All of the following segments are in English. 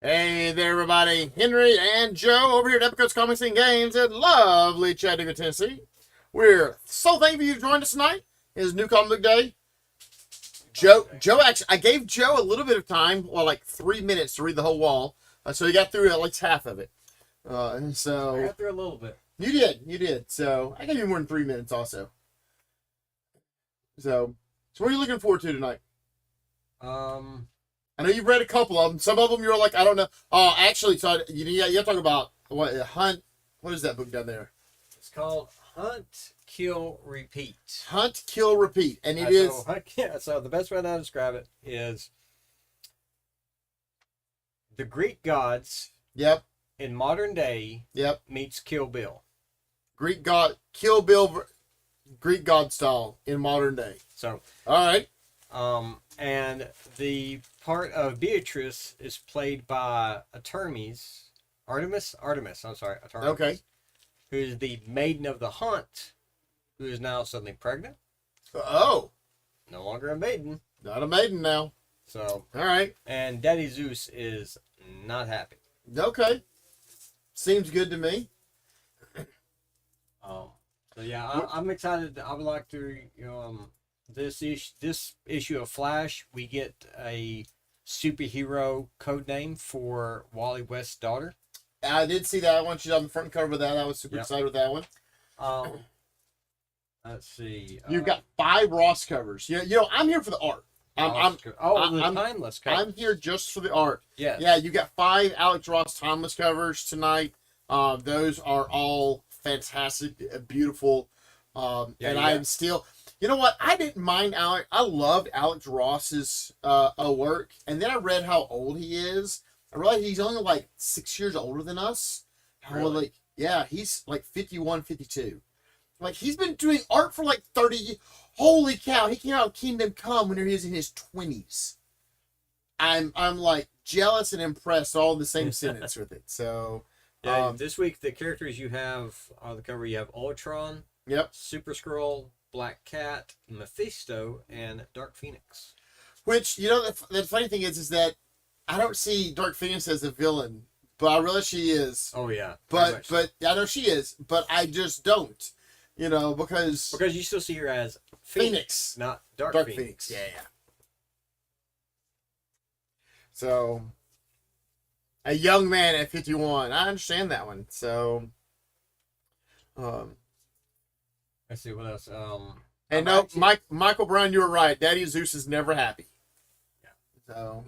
Hey there, everybody. Henry and Joe over here at Epic Coast Comics and Games in lovely Chattanooga, Tennessee. We're so thankful you joined us tonight. It's New Comic Book Day. Joe, actually, I gave Joe a little bit of time, well, like 3 minutes to read the whole wall. So he got through at least half of it. I got through a little bit. You did. So I gave you more than 3 minutes also. So what are you looking forward to tonight? I know you've read a couple of them. Some of them you're like, I don't know. Oh, actually, so you're talking about what Hunt. What is that book down there? It's called Hunt, Kill, Repeat. Hunt, Kill, Repeat, and it is. So the best way to describe it is the Greek gods. Yep. In modern day. Yep. Meets Kill Bill. Greek god, Kill Bill, Greek god style in modern day. So. All right. And the part of Beatrice is played by Artemis. I'm sorry, Artemis. Okay. Who is the maiden of the Hunt, who is now suddenly pregnant. Oh. No longer a maiden. Not a maiden now. So. All right. And Daddy Zeus is not happy. Okay. Seems good to me. So yeah, I'm excited. I would like to, this issue of Flash, we get a superhero code name for Wally West's daughter. I did see that one. She's on the front cover of that. I was super excited with that one. Let's see. You've got 5 Ross covers. I'm here for the art. I'm timeless covers. I'm here just for the art. Yes. Yeah, you got 5 Alex Ross timeless covers tonight. Those are all fantastic, beautiful. I'm still. You know what? I didn't mind Alex. I loved Alex Ross's work, and then I read how old he is. I realized he's only like 6 years older than us. Really? He's like 51, 52. Like, he's been doing art for like 30 years. Holy cow! He came out with Kingdom Come when he was in his 20s. I'm like jealous and impressed all in the same sentence with it. So. Yeah, this week the characters you have on the cover, you have Ultron, yep, Super Skrull, Black Cat, Mephisto, and Dark Phoenix. Which, the funny thing is that I don't see Dark Phoenix as a villain, but I realize she is. Oh yeah, but I know she is, but I just don't, because you still see her as Phoenix, not Dark Phoenix. Yeah. So. A young man at 51. I understand that one. So, let's see what else. Michael Brown, you were right. Daddy Zeus is never happy. Yeah. So,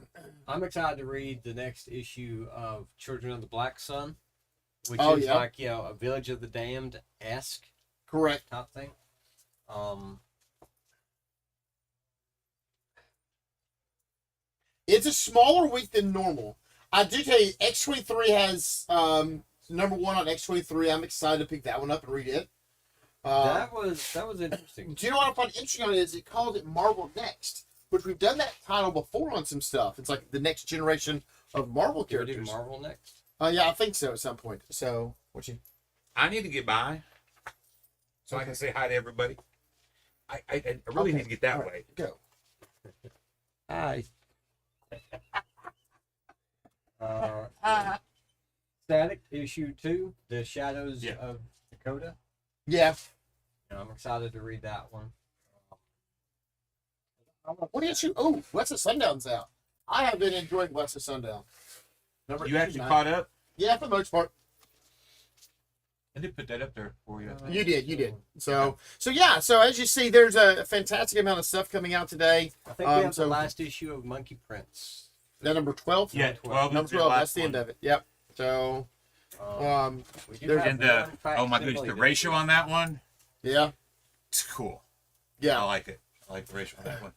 I'm excited to read the next issue of Children of the Black Sun, which is like a Village of the Damned-esque, correct, type thing. It's a smaller week than normal. I do tell you, X-23 has number 1 on X-23. I'm excited to pick that one up and read it. That was interesting. Do you know what I find interesting on it is it called it Marvel Next, which we've done that title before on some stuff. It's like the next generation of Marvel characters. Do Marvel Next? Yeah, I think so at some point. So, I need to get by so I can say hi to everybody. I really need to get that way. Go. Hi. Static issue 2, The Shadows of Dakota. Yeah. I'm excited to read that one. What issue? Oh, West of Sundown's out. I have been enjoying West of Sundown. You actually caught up? Yeah, for the most part. I did put that up there for you. You did. So as you see, there's a fantastic amount of stuff coming out today. I think we have the last issue of Monkey Prince. That number 12? Yeah, 12. Number 12, that's the end of it. Yep. So, oh my goodness, the ratio on that one? Yeah. It's cool. Yeah. I like it. I like the ratio on that one.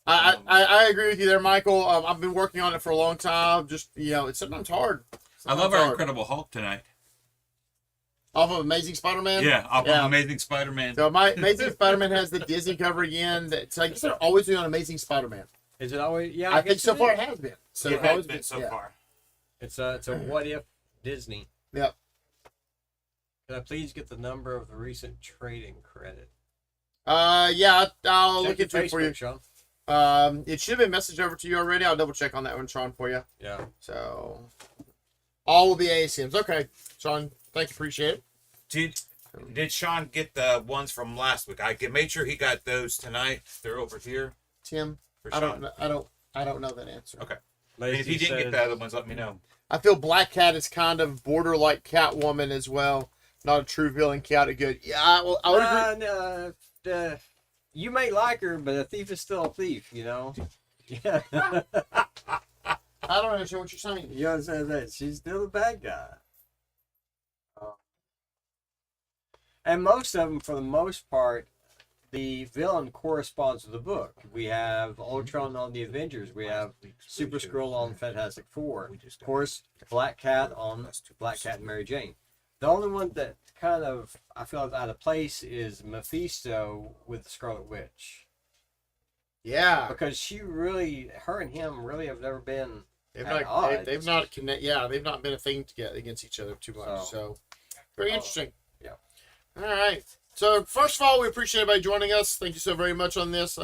I agree with you there, Michael. I've been working on it for a long time. Just, it's sometimes hard. I love our Incredible Hulk tonight. Off of Amazing Spider-Man? Yeah, off of Amazing Spider-Man. So my Amazing Spider-Man has the Disney cover again. So I guess they're always doing Amazing Spider-Man. Is it always? Yeah, I think so far it has been. So it has been so far. It's a what if Disney. Yep. Can I please get the number of the recent trading credit? Yeah, I'll look into it for you. Sean. It should have been messaged over to you already. I'll double check on that one, Sean, for you. Yeah. So, all will be ASMs. Okay, Sean, thank you, appreciate it. Did Sean get the ones from last week? Made sure he got those tonight. They're over here. Tim, For I don't Sean. know. I don't know that answer. Okay. And if he didn't get the other ones, let me know. I feel Black Cat is kind of border like Catwoman as well. Not a true villain, chaotic good. Yeah, I would agree. You may like her, but a thief is still a thief, you know? Yeah. I don't understand what you're saying. You understand that? She's still a bad guy. And most of them, for the most part, the villain corresponds to the book. We have Ultron on the Avengers. We have Super Skrull on Fantastic Four. Of course, Black Cat on Black Cat and Mary Jane. The only one that kind of I feel out of place is Mephisto with the Scarlet Witch. Yeah, Because her and him really have never been they've at not. odds. They've not connect. Yeah, they've not been a thing to get against each other too much. So very interesting. Yeah. All right. So first of all, we appreciate everybody joining us. Thank you so very much on this.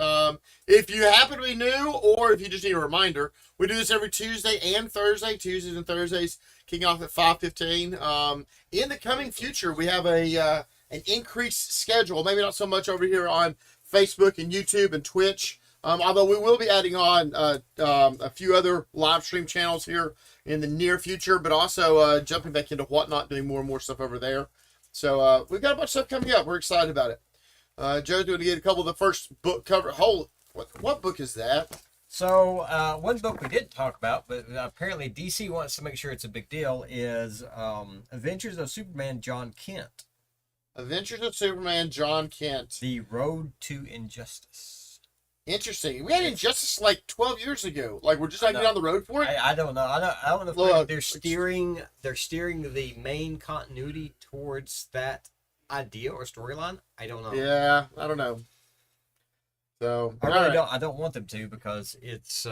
If you happen to be new, or if you just need a reminder, we do this every Tuesday and Thursday. Tuesdays and Thursdays, kicking off at 5:15. In the coming future, we have an increased schedule. Maybe not so much over here on Facebook and YouTube and Twitch. Although we will be adding on a few other live stream channels here in the near future, but also jumping back into Whatnot, doing more and more stuff over there. So we've got a bunch of stuff coming up. We're excited about it. Joe's going to get a couple of the first book cover. What book is that? So one book we didn't talk about, but apparently DC wants to make sure it's a big deal, is Adventures of Superman John Kent. Adventures of Superman John Kent. The Road to Injustice. Interesting. We had Injustice like 12 years ago. Like we're just not getting on the road for it. I don't know. I don't know if Look, they're steering the main continuity towards that idea or storyline. I don't know. Yeah, I don't know. So I really don't. I don't want them to, because it's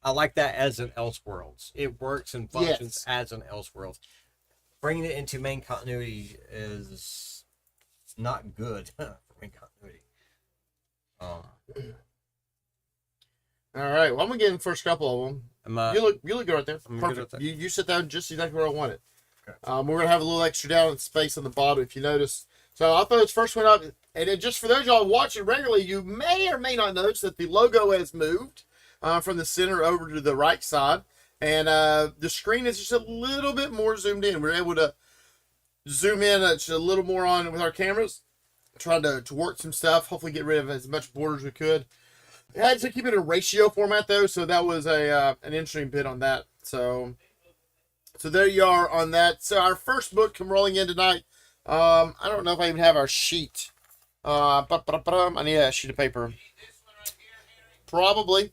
I like that as an Elseworlds. It works and functions as an Elseworlds. Bringing it into main continuity is not good for main continuity. All right. Well, I'm gonna get in the first couple of them. You look good right there. I'm Perfect. good with that. You sit down just exactly where I want it. Okay. We're gonna have a little extra down in space on the bottom if you notice. So I'll throw this first one up, and then just for those of y'all watching regularly, you may or may not notice that the logo has moved from the center over to the right side, and the screen is just a little bit more zoomed in. We're able to zoom in just a little more on with our cameras, trying to work some stuff, hopefully get rid of as much border as we could. I had to keep it in a ratio format though, so that was an interesting bit on that. So there you are on that. So our first book come rolling in tonight. I don't know if I even have our sheet. I need a sheet of paper. Probably.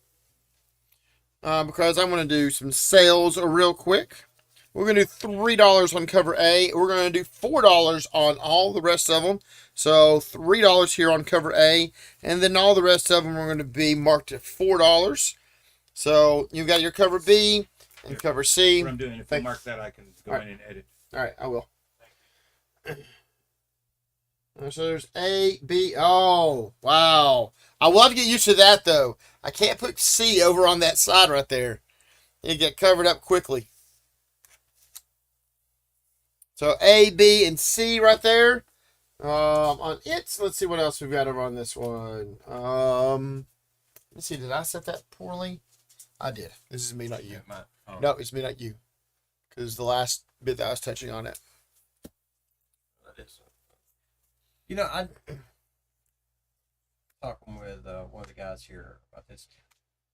Because I'm going to do some sales real quick. We're going to do $3 on cover A. We're going to do $4 on all the rest of them. So $3 here on cover A. And then all the rest of them are going to be marked at $4. So you've got your cover B and cover C. What I'm doing, if you mark that, I can go in and edit. All right, I will. So there's A, B. Oh, wow. I will have to get used to that, though. I can't put C over on that side right there. It get covered up quickly. So A, B, and C right there. On it, let's see what else we've got over on this one. Let's see, did I set that poorly? I did. This is me, not you. No, it's me, not you. Because the last bit that I was touching on it. You know, I talking with one of the guys here about this.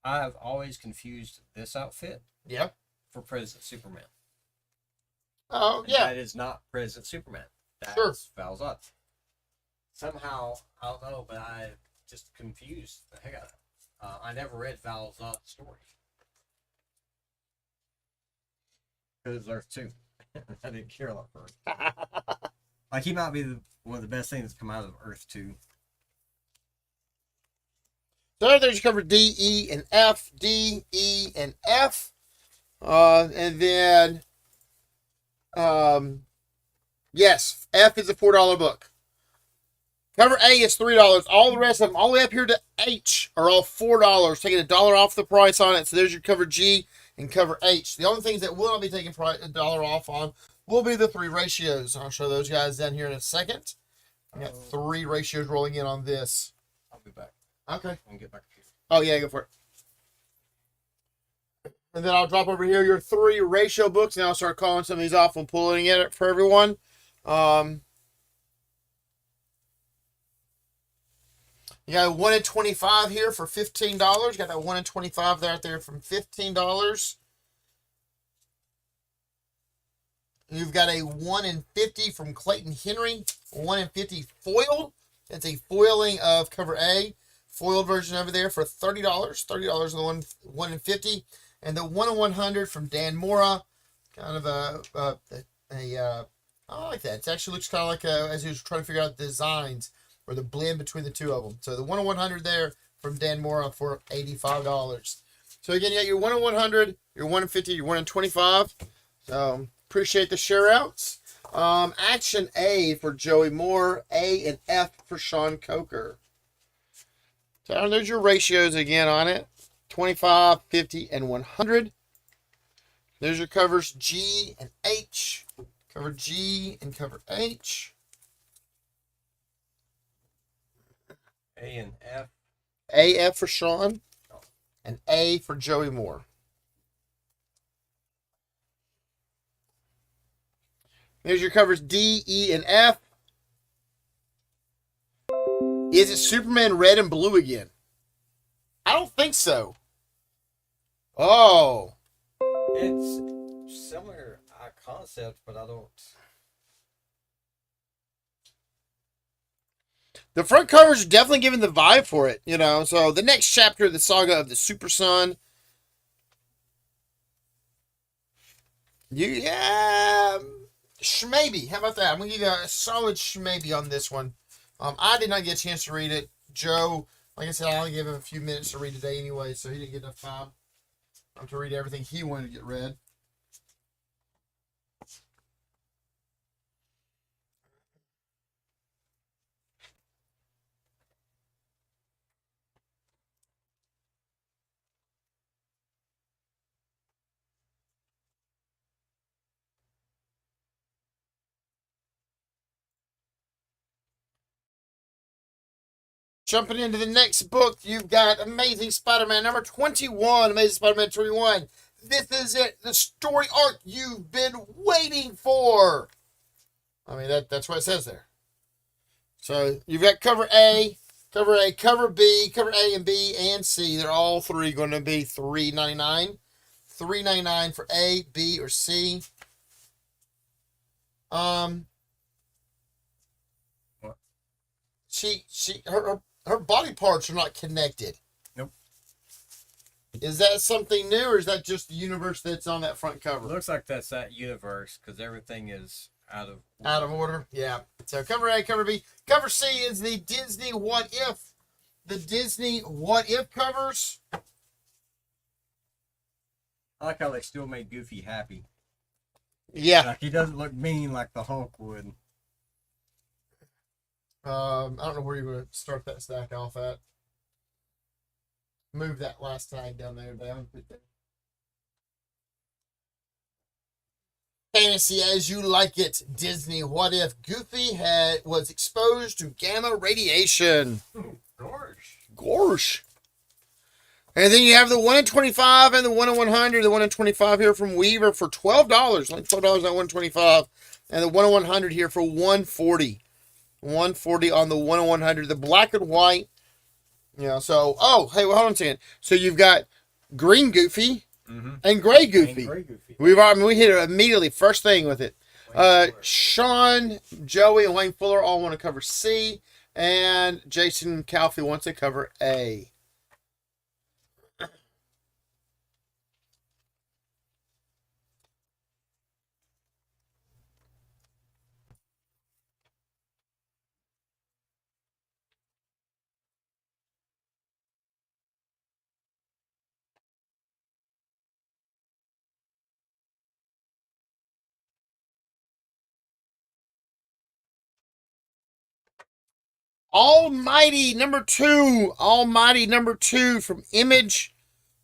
I've always confused this outfit for President Superman. Oh, yeah. That is not President Superman. That's Sure. Val Zod. Somehow, I don't know, but I just confused the heck out of it. I never read Val Zod's story. Because Earth 2. I didn't care a lot for it. Like, he might be one of the best things that's come out of Earth 2. So there's your cover D, E, and F. D, E, and F. And then, yes, F is a $4 book. Cover A is $3. All the rest of them, all the way up here to H, are all $4, taking $1 off the price on it. So there's your cover G and cover H. The only things that will not be taking $1 off on will be the 3 ratios. I'll show those guys down here in a second. I got 3 ratios rolling in on this. I'll be back. Okay. I'll get back here. Oh, yeah, go for it. And then I'll drop over here your 3 ratio books, and I'll start calling some of these off and pulling it for everyone. You got a 1 in 25 here for $15. Got that 1 in 25 there from $15. You've got a 1 in 50 from Clayton Henry. 1 in 50 foiled. It's a foiling of cover A. Foiled version over there for $30. $30 on the 1 in 50. And the 1 in 100 from Dan Mora. Kind of I like that. It actually looks kind of like as he was trying to figure out the designs or the blend between the two of them. So the 1 in 100 there from Dan Mora for $85. So again, you got your 1 in 100, your 1 in 50, your 1 in 25. So appreciate the share outs. Action A for Joey Moore, A and F for Sean Coker. So there's your ratios again on it. 25, 50, and 100. There's your covers G and H. Cover G and cover H. A and F. AF for Sean. And A for Joey Moore. There's your covers D, E, and F. Is it Superman red and blue again? I don't think so. Oh. It's similar concept, but I don't. The front covers are definitely giving the vibe for it, you know. So the next chapter of the saga of the Super Son. Yeah, Schmaby. How about that? I'm gonna give you a solid Schmaby on this one. I did not get a chance to read it. Joe, like I said, I only gave him a few minutes to read today anyway, so he didn't get enough time to read everything he wanted to get read. Jumping into the next book, you've got Amazing Spider-Man number 21. Amazing Spider-Man 21. This is it. The story arc you've been waiting for. I mean, that's what it says there. So you've got cover A, cover B, cover A and B and C. They're all 3 going to be $3.99. $3.99 for A, B, or C. Her body parts are not connected. Nope. Is that something new, or is that just the universe that's on that front cover? Looks like that's that universe because everything is out of order. Yeah. So cover A, cover B, cover C is the Disney What If. The Disney What If covers. I like how they still made Goofy happy. Yeah. Like he doesn't look mean like the Hulk would. I don't know where you're going to start that stack off at. Move that last tag down there down. Fantasy as you like it. Disney What If. Goofy was exposed to gamma radiation. Gorsh. And then you have the 1 in 25 and the 1 in 100. The 1 in 25 here from Weaver for $12. Only $12 on 1 in 25. And the 1 in 100 here for $140. $140 on the 1 in 100. The black and white. You know, so, hey, well, hold on a second. So you've got green Goofy and gray Goofy. We hit it immediately, first thing with it. Sean, Joey, and Wayne Fuller all want to cover C. And Jason Calfee wants to cover A. Almighty number 2 from Image.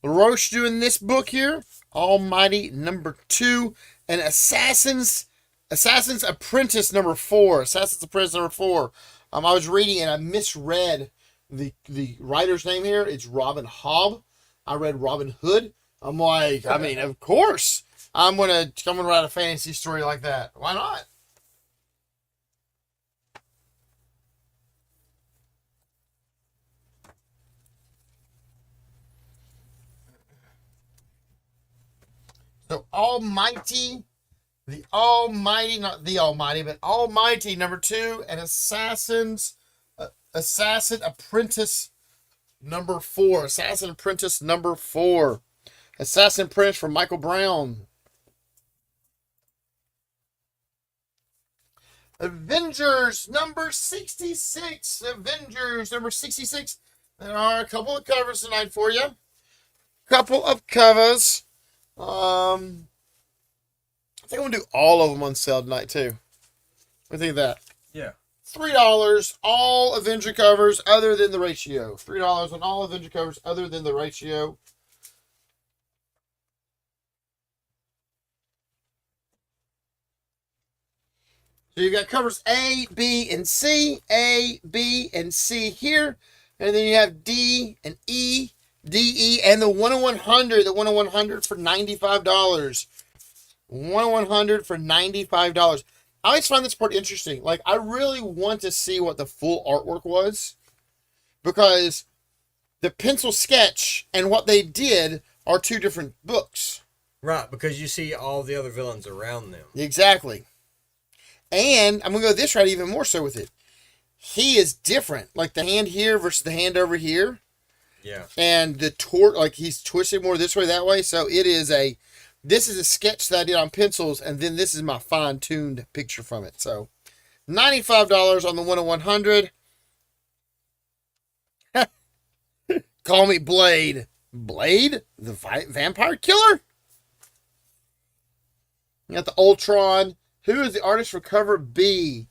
LaRoche doing this book here. Almighty number 2. And Assassin's Apprentice number 4. Assassin's Apprentice number 4. I was reading and I misread the writer's name here. It's Robin Hobb. I read Robin Hood. I'm like, I mean, of course I'm gonna write a fantasy story like that. Why not? So Almighty, not the Almighty, but Almighty number 2, and Assassin Apprentice number 4. Assassin Apprentice number 4. Assassin Apprentice from Michael Brown. Avengers number 66. Avengers number 66. There are a couple of covers tonight for you. Couple of covers. I think I'm gonna do all of them on sale tonight too. What do you think of that? Yeah. $3, all Avenger covers other than the ratio. $3 on all Avenger covers other than the ratio. So you've got covers A, B, and C. A, B, and C here. And then you have D and E, D, E, and the 1-100. The 1-100 for $95. 1-100 for $95. I always find this part interesting. Like, I really want to see what the full artwork was, because the pencil sketch and what they did are 2 different books. Right, because you see all the other villains around them. Exactly. And I'm going to go this route even more so with it. He is different. Like the hand here versus the hand over here. Yeah. And the like he's twisted more this way, that way. So this is a sketch that I did on pencils, and then this is my fine-tuned picture from it. So $95 on the 1-100. Call me Blade. Blade? The vampire killer? You got the Ultron. Who is the artist for cover B?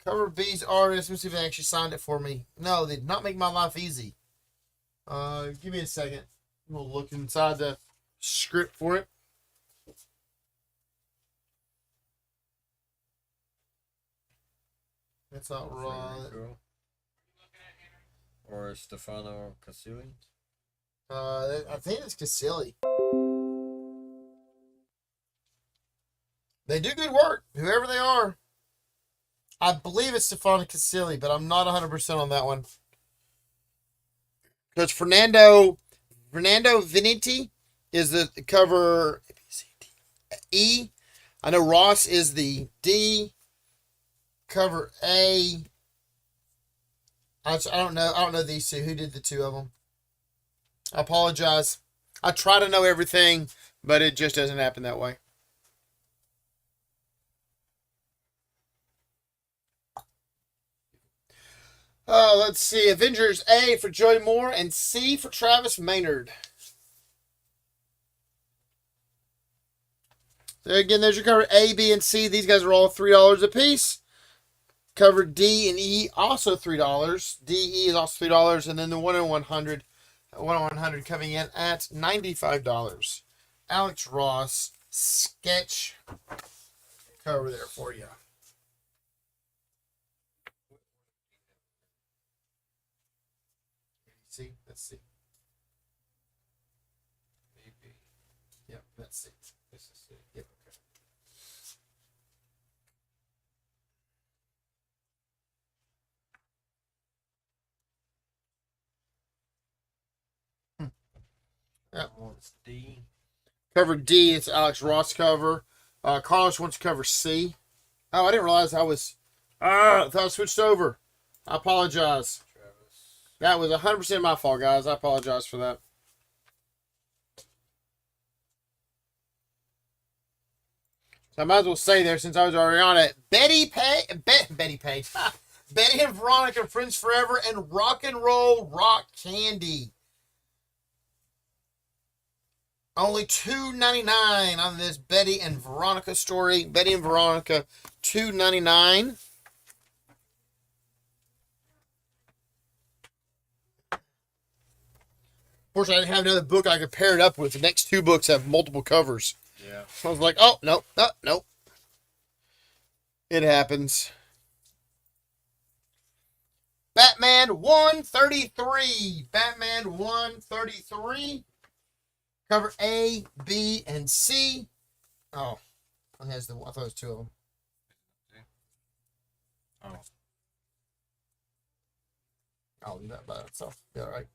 Cover B's artist. Let me see if they actually signed it for me. No, they did not make my life easy. Give me a second. We'll look inside the script for it. That's not right. Cool. Or Stefano Casilli? I think it's Casilli. They do good work, whoever they are. I believe it's Stefano Casilli, but I'm not 100% on that one. Because Fernando Veneti is the cover E. I know Ross is the D. Cover A. I don't know. I don't know these 2. Who did the 2 of them? I apologize. I try to know everything, but it just doesn't happen that way. Let's see. Avengers A for Joey Moore and C for Travis Maynard. So again, there's your cover A, B, and C. These guys are all $3 a piece. Cover D and E also $3. D, E is also $3, and then the 1-100 coming in at $95. Alex Ross sketch cover there for you. See, let's see. Maybe. Yep, let's see. This is it. Yep, okay. Yep. Wants D. Cover D, it's Alex Ross cover. Carlos wants to cover C. Oh, I didn't realize I thought I switched over. I apologize. That was 100% my fault, guys. I apologize for that. So I might as well say there, since I was already on it, Betty Page. Betty and Veronica, Friends Forever, and Rock and Roll Rock Candy. Only $2.99 on this Betty and Veronica story. Betty and Veronica, $2.99. Fortunately, I didn't have another book I could pair it up with. The next two books have multiple covers. Yeah. So I was like, oh, nope, nope. It happens. Batman 133. Batman 133. Cover A, B, and C. Oh, I thought it was two of them. Oh. I'll do that by itself. Yeah, all right.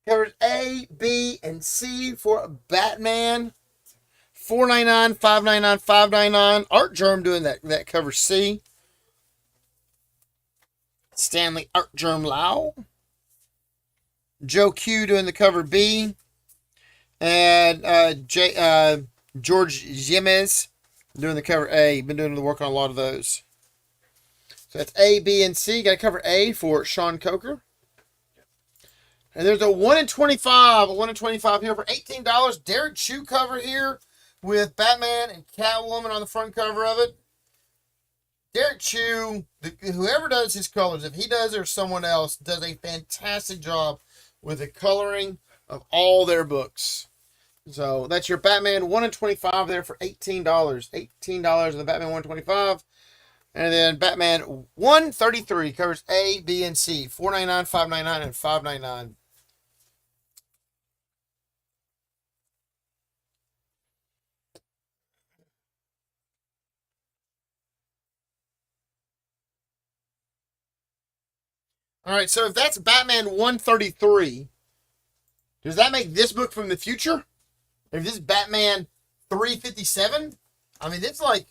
Covers A, B, and C for Batman. $4.99, $5.99, $5.99. Art Germ doing that cover C. Stanley Art Germ Lau. Joe Q doing the cover B. And George Jimenez doing the cover A. Been doing the work on a lot of those. So that's A, B, and C. Got to cover A for Sean Coker. And there's a 1 in 25. A 1 in 25 here for $18. Derek Chew cover here with Batman and Catwoman on the front cover of it. Derek Chew, whoever does his colors, if he does it or someone else, does a fantastic job with the coloring of all their books. So that's your Batman 1 in 25 there for $18. $18 in the Batman 125. And then Batman 133 covers A, B, and C. $4.99, $5.99, and $5.99. All right, so if that's Batman 133, does that make this book from the future? If this is Batman 357, I mean, it's like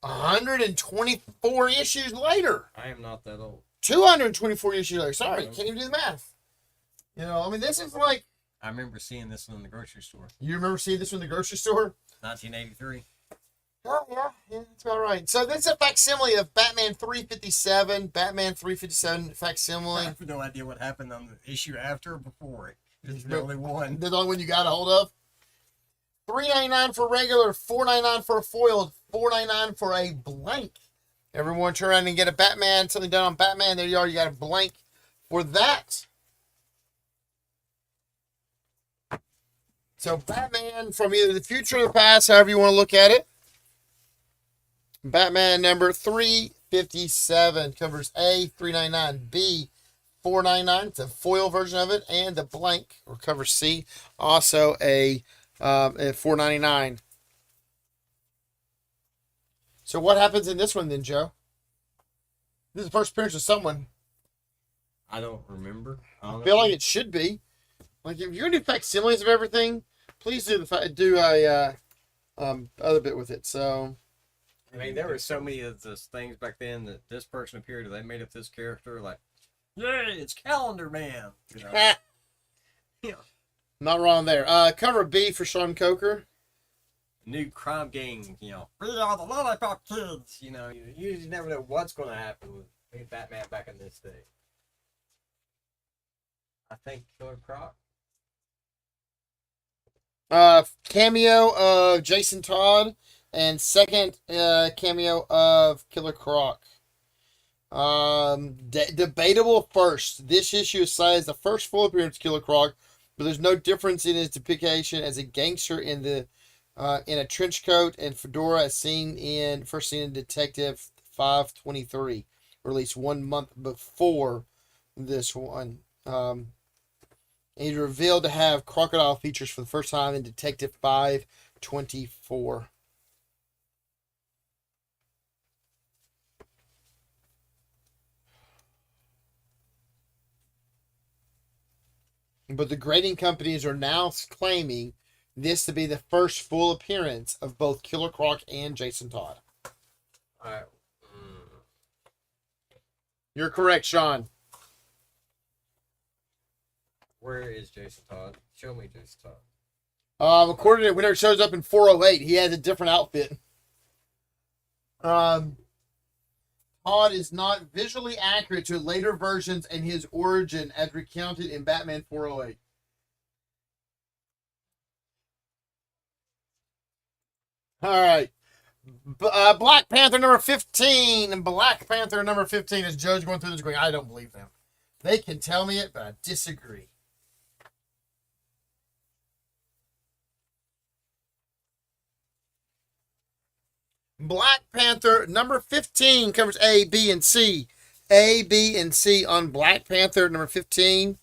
124 issues later. I am not that old. 224 issues later. Sorry, can't even do the math. You know, I mean, this is like... I remember seeing this one in the grocery store. You remember seeing this one in the grocery store? 1983. Oh, yeah, that's about right. So that's a facsimile of Batman 357. Batman 357 facsimile. I have no idea what happened on the issue after or before it. It's the only one. The only one you got a hold of? $3.99 for regular, $4.99 for a foiled, $4.99 for a blank. Everyone turn around and get a Batman, something done on Batman. There you are. You got a blank for that. So Batman from either the future or the past, however you want to look at it. Batman number 357 covers A, $3.99, B, $4.99. It's a foil version of it, and the blank or cover C, also a $4.99. So what happens in this one then, Joe? This is the first appearance of someone. I don't remember. I feel like it should be. Like if you're gonna do facsimiles of everything, please do a other bit with it. So. I mean, there were so many of those things back then that this person appeared, they made up this character like, yeah, it's Calendar Man. You know? Yeah. Not wrong there. Cover B for Sean Coker. New crime gang, you know, free all the lollipop kids. You know, you just never know what's going to happen with Batman back in this day. I think Killer Croc. Cameo of Jason Todd. And second cameo of Killer Croc. Debatable first. This issue is cited as the first full appearance of Killer Croc, but there's no difference in his depiction as a gangster in a trench coat and fedora, as first seen in Detective 523, released 1 month before this one. He's revealed to have crocodile features for the first time in Detective 524. But the grading companies are now claiming this to be the first full appearance of both Killer Croc and Jason Todd. You're correct, Sean. Where is Jason Todd? Show me Jason Todd. According to whenever it shows up in 408, he has a different outfit. Todd is not visually accurate to later versions and his origin as recounted in Batman 408. All right. Black Panther number 15. And Black Panther number 15 is Joe's going through this going, I don't believe them. They can tell me it, but I disagree. Black Panther number 15 covers A, B, and C. A, B, and C on Black Panther number 15.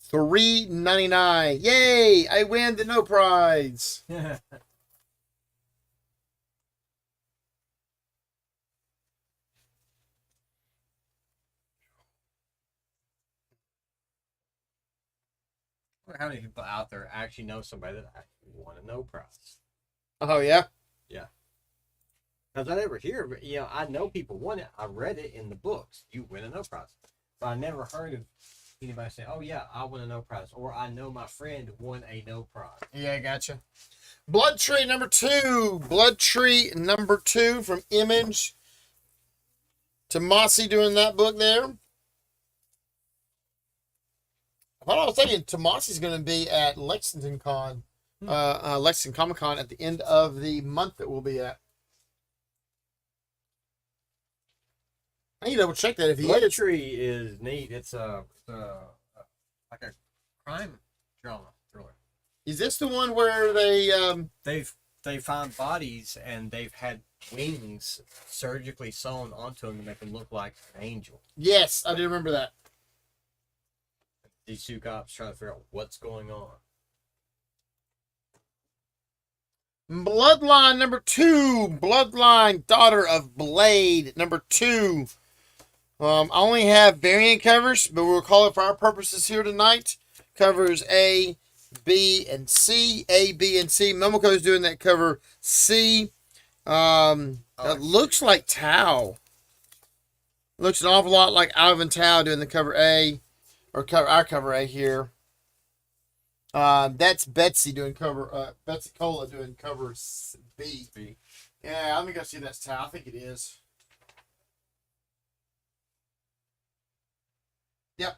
$3.99. Yay! I win the no prize. How many people out there actually know somebody that actually won a no prize? Oh yeah. Because I never hear, but I know people won it. I read it in the books. You win a no prize, but I never heard of anybody say, "Oh yeah, I won a no prize," or "I know my friend won a no prize." Yeah, I gotcha. Blood Tree number 2. Blood Tree number 2 from Image. Tomasi doing that book there. What I was thinking, Tomasi's going to be at Lexington Con, Lexington Comic Con at the end of the month that we'll be at. I need to double check that if he Blood is. Tree is neat. It's like a crime drama thriller. Is this the one where They find bodies and they've had wings surgically sewn onto them to make them look like an angel. Yes, I do remember that. These two cops trying to figure out what's going on. Bloodline number 2. Bloodline, Daughter of Blade number 2. I only have variant covers, but we'll call it for our purposes here tonight. Covers A, B, and C. A, B, and C. Momoko's doing that cover C. It looks like Tao. Looks an awful lot like Ivan Tao doing the cover A, or our cover A here. That's Betsy doing cover. Betsy Cola doing cover B. Yeah, let me go see if that's Tao. I think it is. Yep.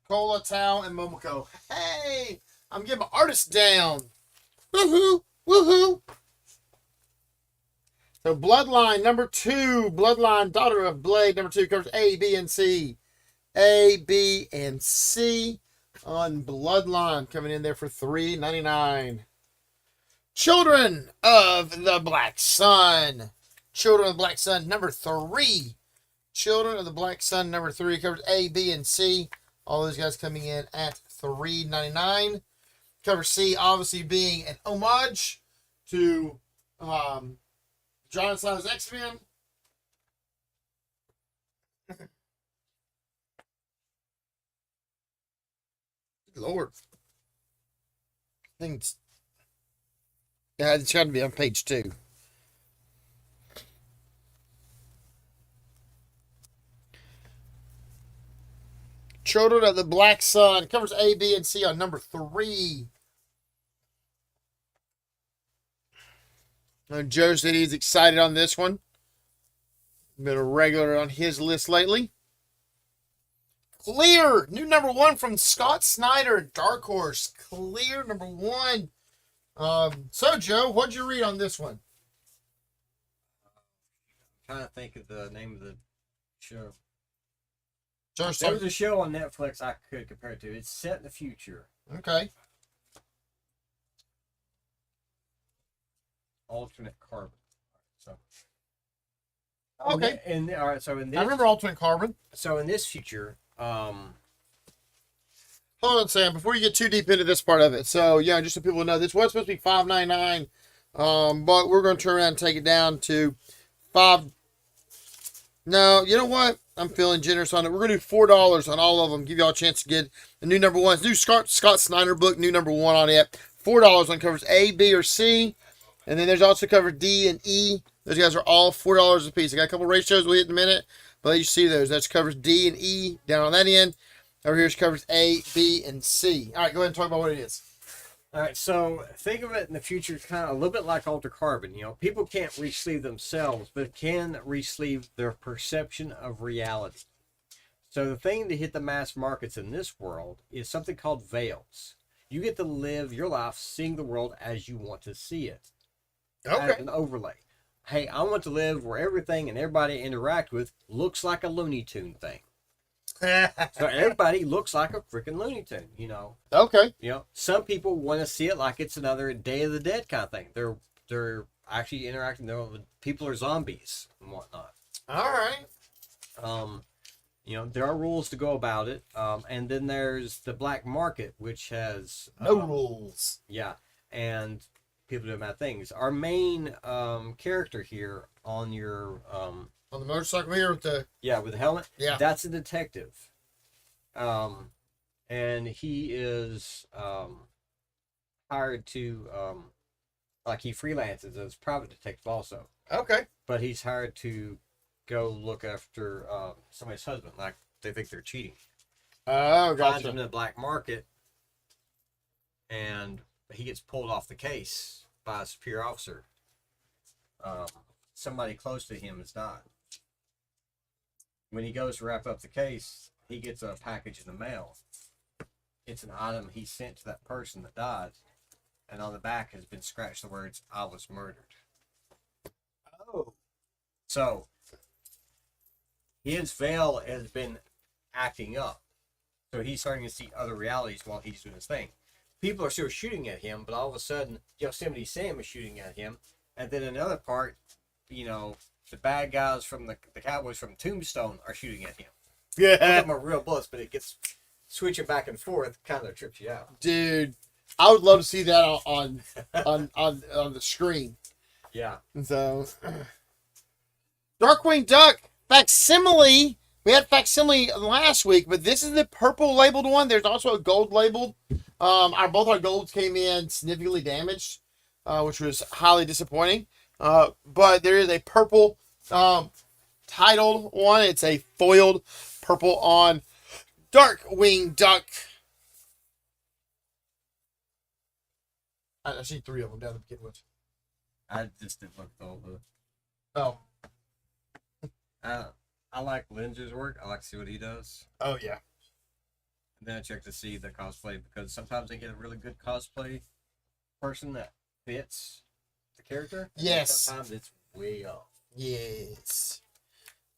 Cola, Tao, and Momoko. Hey, I'm getting my artist down. Woohoo! Woohoo! So Bloodline number 2, Bloodline Daughter of Blade number 2 covers A, B, and C. A, B, and C on Bloodline coming in there for $3.99. Children of the Black Sun. Children of the Black Sun number 3. Children of the Black Sun number 3 covers A, B, and C. All those guys coming in at $3.99. Cover C obviously being an homage to John Simon's X-Men. Lord. I think it's got to be on page 2. Children of the Black Sun covers A, B, and C on number 3. Joe said he's excited on this one. Been a regular on his list lately. Clear, new number 1 from Scott Snyder, Dark Horse. Clear, number 1. So Joe, what'd you read on this one? I'm trying to think of the name of the show. Josh, There was a show on Netflix I could compare it to. It's set in the future. okay. Alternate carbon. So. Okay. And all right. So in this, I remember Alternate Carbon. So in this future, Hold on, Sam, before you get too deep into this part of it. So, yeah, just so people know, this was supposed to be $5.99, but we're going to turn around and take it down to $5. No, you know what? I'm feeling generous on it. We're going to do $4 on all of them. Give y'all a chance to get the new number 1. It's new Scott Snyder book, new number 1 on it. $4 on covers A, B, or C. And then there's also cover D and E. Those guys are all $4 a piece. I got a couple ratios we'll hit in a minute, but you see those. That's covers D and E down on that end. Over here's covers A, B, and C. All right, go ahead and talk about what it is. all right. So think of it in the future, kind of a little bit like Alter Carbon. People can't re-sleeve themselves, but can re-sleeve their perception of reality. So the thing to hit the mass markets in this world is something called veils. You get to live your life seeing the world as you want to see it. As an overlay. hey, I want to live where everything and everybody I interact with looks like a Looney Tune thing. So everybody looks like a freaking Looney Tune, you know. Okay. You know, some people want to see it like it's another Day of the Dead kind of thing. They're actually interacting. People are zombies and whatnot. All right. You know, there are rules to go about it. And then there's the black market, which has No rules. Yeah, and people do bad things. Our main character here on your On the motorcycle here with the with the helmet, Yeah. that's a detective. And he is hired to like he freelances as a private detective also, Okay. but he's hired to go look after somebody's husband, like they think they're cheating. Oh, Finds him in gotcha. the black market, and he gets pulled off the case by a superior officer. Somebody close to him has died. When he goes to wrap up the case, he gets a package in the mail. It's an item he sent to that person that died, and on the back has been scratched the words, "I was murdered." Oh. So, his veil has been acting up. So he's starting to see other realities while he's doing his thing. People are still shooting at him, but all of a sudden, Yosemite Sam is shooting at him. And then another part, you know, the bad guys from the Cowboys from Tombstone are shooting at him. Both of Yeah. them are real bullets, but it gets switching back and forth, kind of trips you out. Dude, I would love to see that on the screen. Yeah. So, Darkwing Duck facsimile. We had facsimile last week, but this is the purple labeled one. There's also a gold labeled. Both our golds came in significantly damaged, which was highly disappointing. But there is a purple titled one. It's a foiled purple on Darkwing Duck. I see 3 of them down to begin with. I just didn't look at all the... Oh. I like Lindsay's work. I like to see what he does. Oh, yeah. And then I check to see the cosplay, because sometimes they get a really good cosplay person that fits the character. And then Yes. sometimes it's way off. Yes.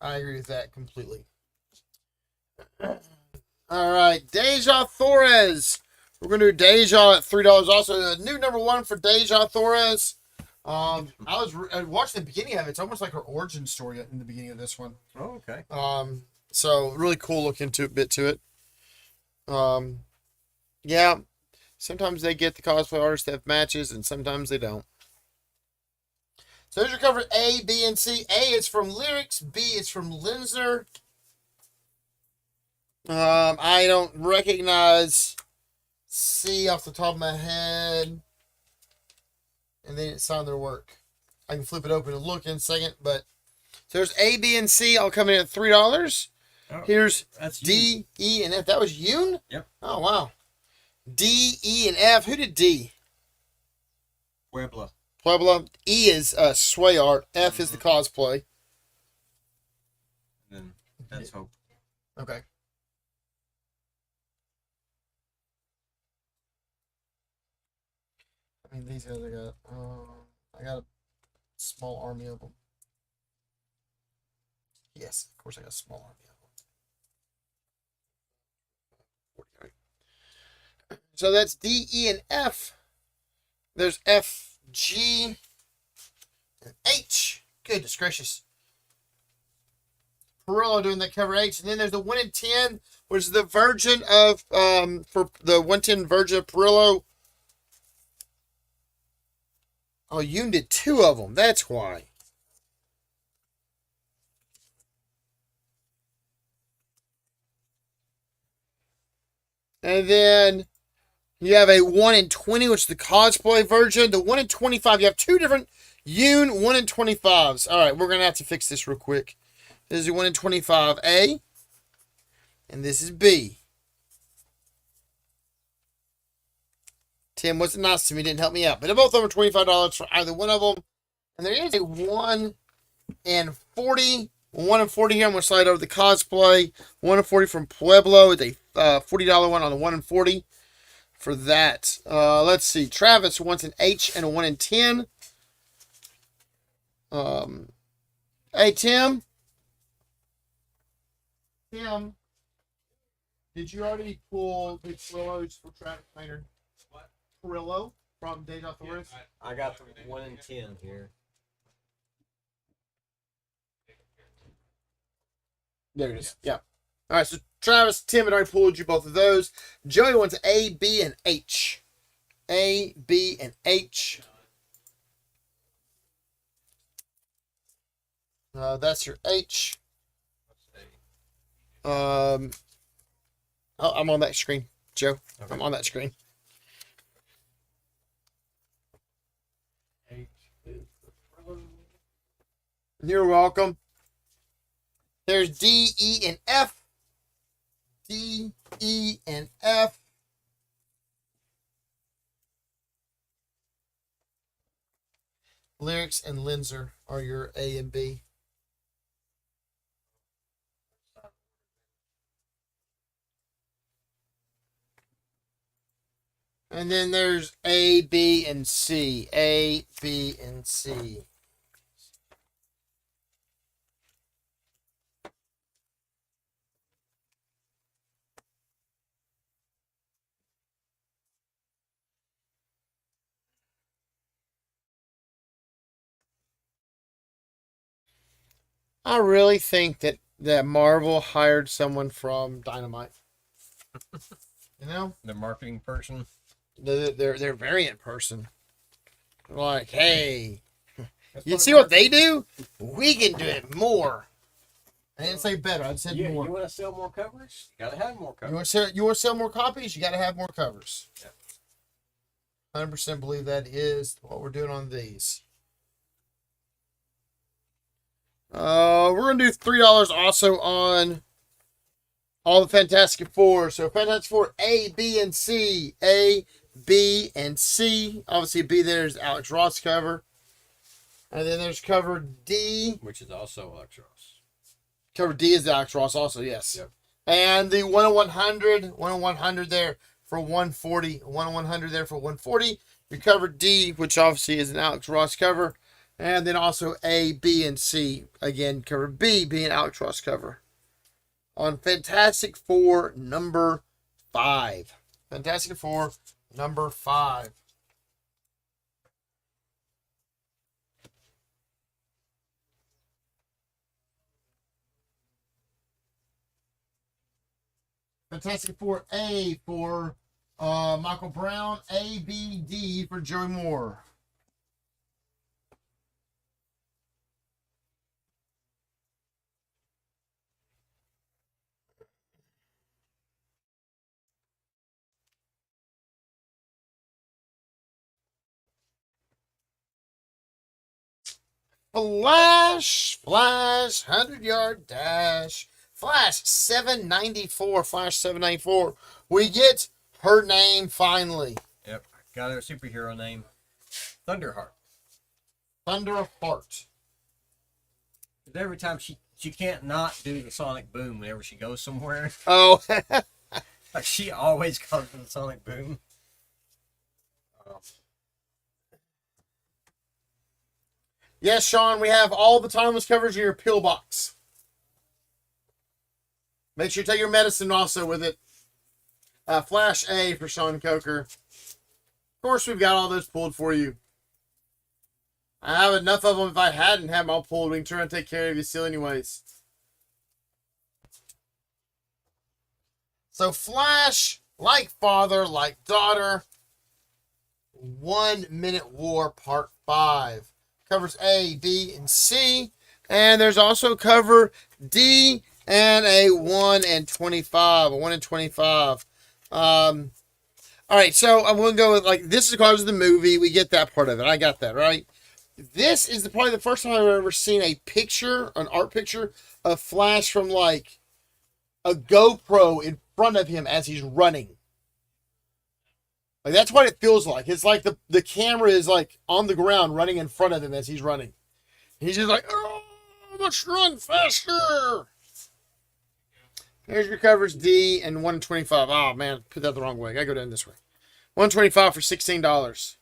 I agree with that completely. All right. Deja Torres. We're going to do Deja at $3 also. A new number 1 for Deja Torres. I watched the beginning of it. It's almost like her origin story in the beginning of this one. Oh, okay. So really cool looking bit to it. Yeah. Sometimes they get the cosplay artists that have matches, and sometimes they don't. So there's your cover A, B, and C. A is from Lyrics. B is from Linsner. I don't recognize C off the top of my head. And they didn't sign their work. I can flip it open and look in a second, but so there's A, B, and C all coming in at $3. Oh, Here's that's D, E, and F. That was Yoon? Yep. Oh, wow. D, E, and F. Who did D? Puebla. Puebla. E is Sway Art. F is the cosplay. And then that's Hope. Okay. I mean, these guys I got a small army of them. Yes, of course I got a small army of them. 49. So that's D, E, and F. There's F, G, and H. Goodness gracious. Perillo doing that cover H. And then there's the 1 in 10, which is the version of, for the 110 version of Perillo. Oh, Yoon did 2 of them. That's why. And then you have a 1 in 20, which is the cosplay version. The 1 in 25, you have 2 different Yoon 1 in 25s. All right, we're going to have to fix this real quick. This is the 1 in 25A. And this is B. Tim wasn't nice to me, didn't help me out. But they're both over $25 for either one of them. And there is a 1 in 40. 1 in 40 here. I'm going to slide over the cosplay. 1 in 40 from Pueblo. It's a $40 one on the 1 in 40 for that. Let's see. Travis wants an H and a 1 in 10. Hey, Tim. Tim, did you already pull the Trillos for Travis Painter? What? Trillo from Deja Torres? I got the 1 in 10 here. There it is. Yeah. All right, so Travis, Tim had already pulled you both of those. Joey wants A, B, and H. A, B, and H. That's your H. Oh, I'm on that screen, Joe. Okay. I'm on that screen. H is the You're welcome. There's D, E, and F. D, E, and F. Lyrics and Linzer are your A and B. And then there's A, B, and C. A, B, and C. I really think that Marvel hired someone from Dynamite. You know? The marketing person. Their variant person. Like, hey, That's you part see of what they do? We can do it more. I didn't say better. I said You more. want to sell more covers? You gotta have more You covers. want to sell more copies? You got to have more covers. Yeah. 100% believe that is what we're doing on these. We're gonna do $3 also on all the Fantastic Four. So Fantastic Four A, B, and C. A, B, and C. Obviously, B there is Alex Ross cover. And then there's cover D. Which is also Electros. Cover D is Alex Ross also, yes. Yep. And the 10100 there for 140. 10100 there for 140. Your cover D, which obviously is an Alex Ross cover. And then also A, B, and C. Again, cover B being Alex Ross cover. On Fantastic Four number 5. Fantastic Four number 5. Fantastic Four A for Michael Brown. A, B, D for Joey Moore. Flash, 100-yard dash. Flash 794. Flash 794. We get her name finally. Yep. Got her superhero name. Thunderheart. Thunder of Heart. Every time she can't not do the sonic boom whenever she goes somewhere. Oh, Like she always comes with the sonic boom. yes, Sean, we have all the timeless covers in your pill box. Make sure you take your medicine also with it. Flash A for Sean Coker. Of course, we've got all those pulled for you. I have enough of them. If I hadn't had them all pulled, we can try and take care of you still anyways. So Flash, like father, like daughter. 1 Minute War Part 5. Covers A, B, and C. And there's also cover D and a 1 and 25. A 1 and 25. All right, so I'm going to go with, like, this is because of the movie. We get that part of it. I got that, right? This is probably the first time I've ever seen a picture, an art picture, of Flash from, like, a GoPro in front of him as he's running. Like, that's what it feels like. It's like the camera is, like, on the ground running in front of him as he's running. He's just like, oh, let's run faster. Here's your covers D and 125. Oh, man, put that the wrong way. I gotta go down this way. 125 for $16.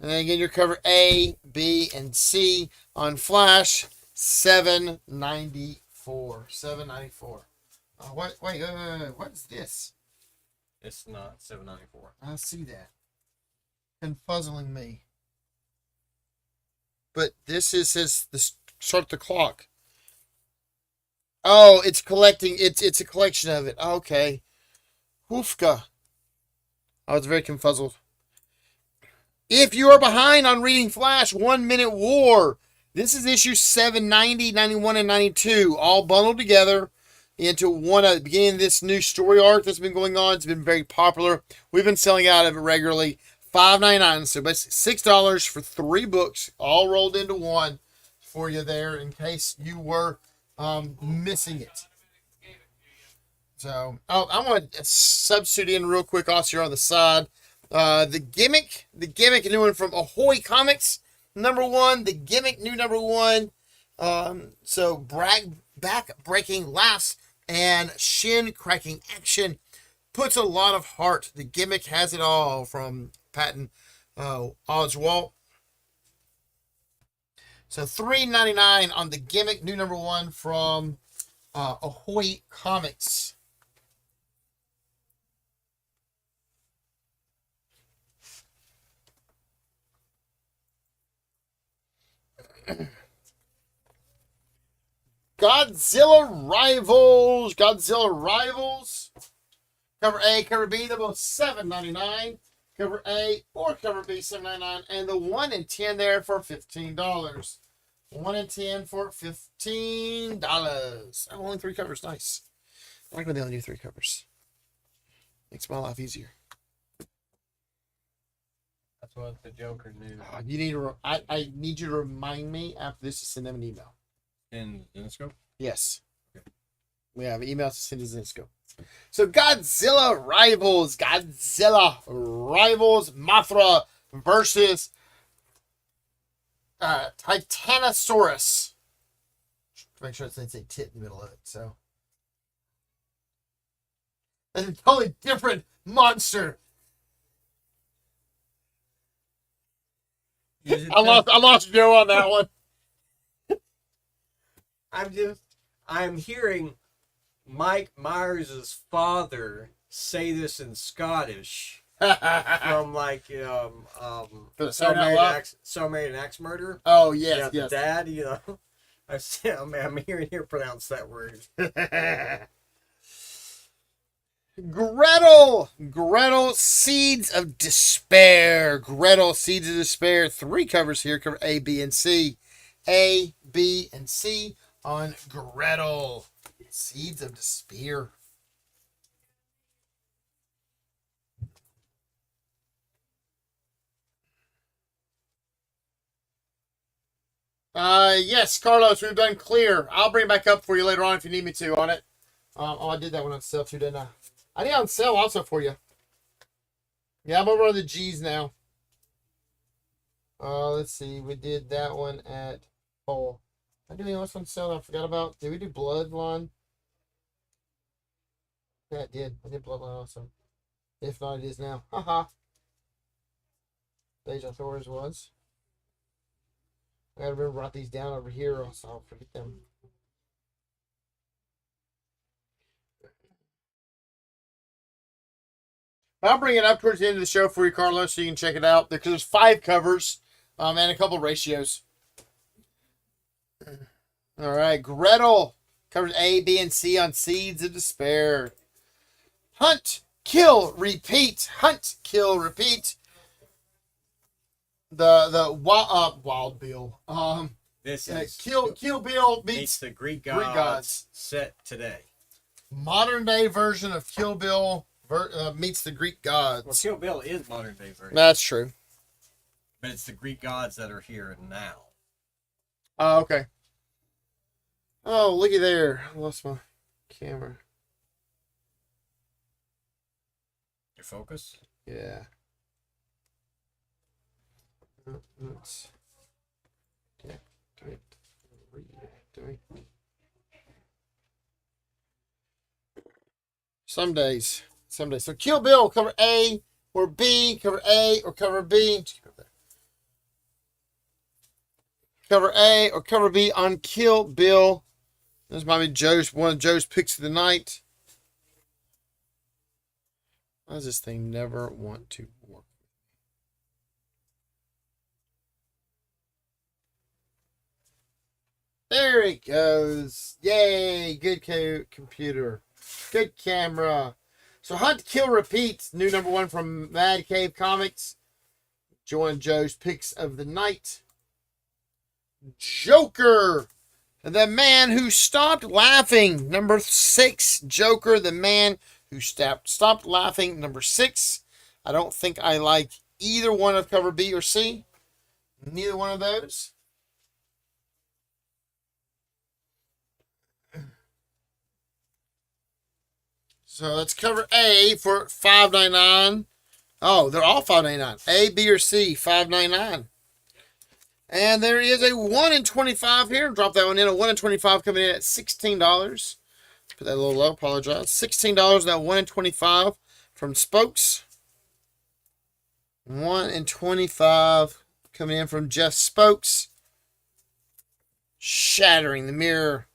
And then again, your cover A, B, and C on Flash, $7.94. $7.94. Wait, what is this? It's not $7.94. I see that. Confuzzling me. But this is his start the clock. Oh, it's collecting. It's a collection of it. Okay. Hoofka. I was very confuzzled. If you are behind on reading Flash, 1 Minute War. This is issue 790, 91, and 92, all bundled together into one at the beginning of this new story arc that's been going on. It's been very popular. We've been selling out of it regularly. $5.99, so basically $6 for 3 books, all rolled into one for you there in case you were missing it. So, I want to substitute in real quick also here on the side. The gimmick, a new one from Ahoy Comics, #1, the gimmick, new #1. So back-breaking laughs and shin-cracking action puts a lot of heart. The gimmick has it all from Patton Oswalt. So $3.99 on the gimmick, new #1 from Ahoy Comics. Godzilla Rivals. Cover A, cover B, they're both $7.99. Cover A or cover B, $7.99. And the 1 in 10 there for $15. 1 in 10 for $15. Oh, only 3 covers. Nice. I like when they only do 3 covers. Makes my life easier. That's what the Joker knew. You need to. I need you to remind me after this to send them an email. In Zenescope? Yes. Okay. We have emails to send to Zenescope. So Godzilla Rivals. Mothra versus Titanosaurus. Make sure it says a tit in the middle of it. So. That's a totally different monster. I lost Joe on that one. I'm hearing Mike Myers' father say this in Scottish from like For the So Married an Axe Murder. Oh yes, Yeah, yes. the dad, I'm hearing her pronounce that word. Gretel, Seeds of Despair. 3 covers here. Cover A, B, and C. A, B, and C on Gretel. Seeds of Despair. Yes, Carlos, we've done clear. I'll bring it back up for you later on if you need me to on it. I did that one on sale too, didn't I? I did on sale also for you. Yeah, I'm over on the G's now. Let's see. We did that one at I did anything else on sale that I forgot about? Did we do Bloodline? Yeah, I did. I did Bloodline also. If not, it is now. Haha. Deja Thor's was. I gotta remember to write these down over here, or else I'll forget them. I'll bring it up towards the end of the show for you, Carlos, so you can check it out. Because there's 5 covers and a couple ratios. All right, Gretel covers A, B, and C on Seeds of Despair. Hunt, kill, repeat. Hunt, kill, repeat. The Wild Bill. This is Kill Bill meets the Greek gods set today. Modern day version of Kill Bill meets the Greek gods. Well, Kill Bill is modern day version. That's true. But it's the Greek gods that are here now. Oh, okay. Oh, looky there. I lost my camera. Your focus? Yeah. Let's reactivate. Some days. So Kill Bill, cover A or B, cover A or cover B. Just keep it there. cover A or cover B on Kill Bill. This might be one of Joe's picks of the night. Why does this thing never want to work? There it goes. Yay, good computer. Good camera. So Hunt, Kill, Repeat, new number 1 from Mad Cave Comics. Join Joe's picks of the night. Joker, the man who stopped laughing. Number 6, Joker, the man who stopped laughing. Number 6. I don't think I like either one of cover B or C. Neither one of those. So let's cover A for $5.99. Oh, they're all $5.99. A, B, or C, $5.99. And there is a 1 in 25 here. Drop that one in. A 1 in 25 coming in at $16. Put that a little low. Apologize. $16. That 1 in 25 from Spokes. 1 in 25 coming in from Jeff Spokes. Shattering the mirror.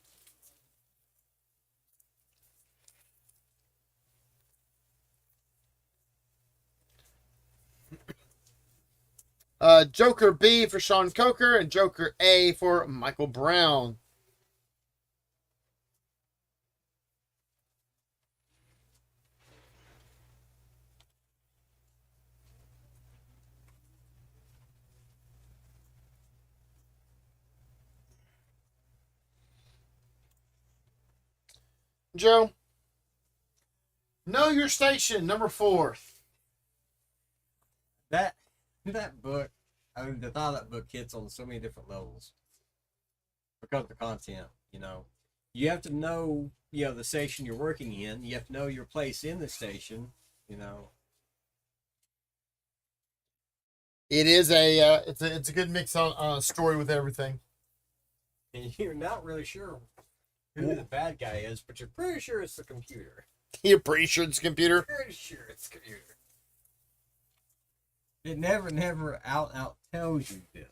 Joker B for Sean Coker and Joker A for Michael Brown. Joe, Know Your Station, number 4. That book, I mean, the thought of that book hits on so many different levels because of the content. You have to know, the station you're working in. You have to know your place in the station. It is it's a good mix on a story with everything. And you're not really sure who the bad guy is, but you're pretty sure it's the computer. You're pretty sure it's a computer? Pretty sure it's the computer. It never out tells you this.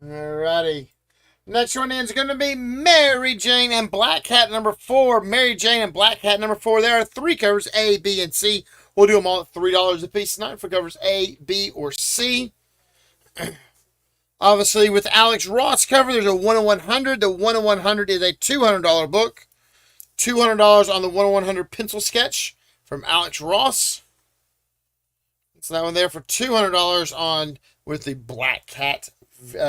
Alrighty. Next one is going to be Mary Jane and Black Cat number 4. Mary Jane and Black Cat number 4. There are 3 covers, A, B, and C. We'll do them all at $3 a piece tonight for covers A, B, or C. Obviously, with Alex Ross cover, there's a 1 in 100. The 1 in 100 is a $200 book. $200 on the 1 in 100 pencil sketch from Alex Ross. So that one there for $200 on with the Black Cat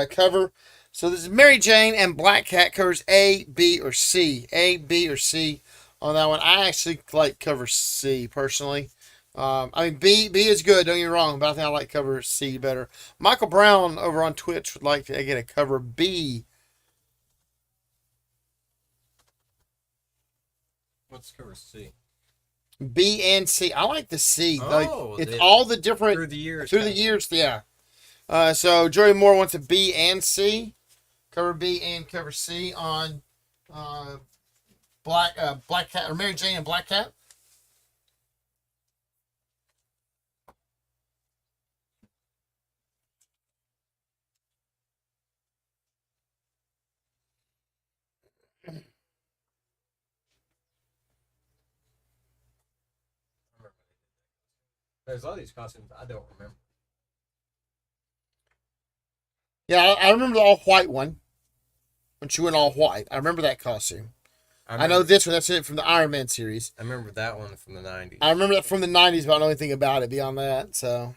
cover. So this is Mary Jane and Black Cat covers A, B, or C. A, B, or C on that one. I actually like cover C personally. I mean, B is good, don't get me wrong, but I think I like cover C better. Michael Brown over on Twitch would like to get a cover B. What's cover C? B and C. I like the C. Oh, like, it's all the different through the years. Yeah. So Joey Moore wants a B and C. Cover B and cover C on Black Cat or Mary Jane and Black Cat. There's a lot of these costumes I don't remember. Yeah, I remember the all white one. When she went all white. I remember that costume. I know this one. That's it from the Iron Man series. I remember that one from the 90s. I remember that from the 90s, but I don't know anything about it beyond that. So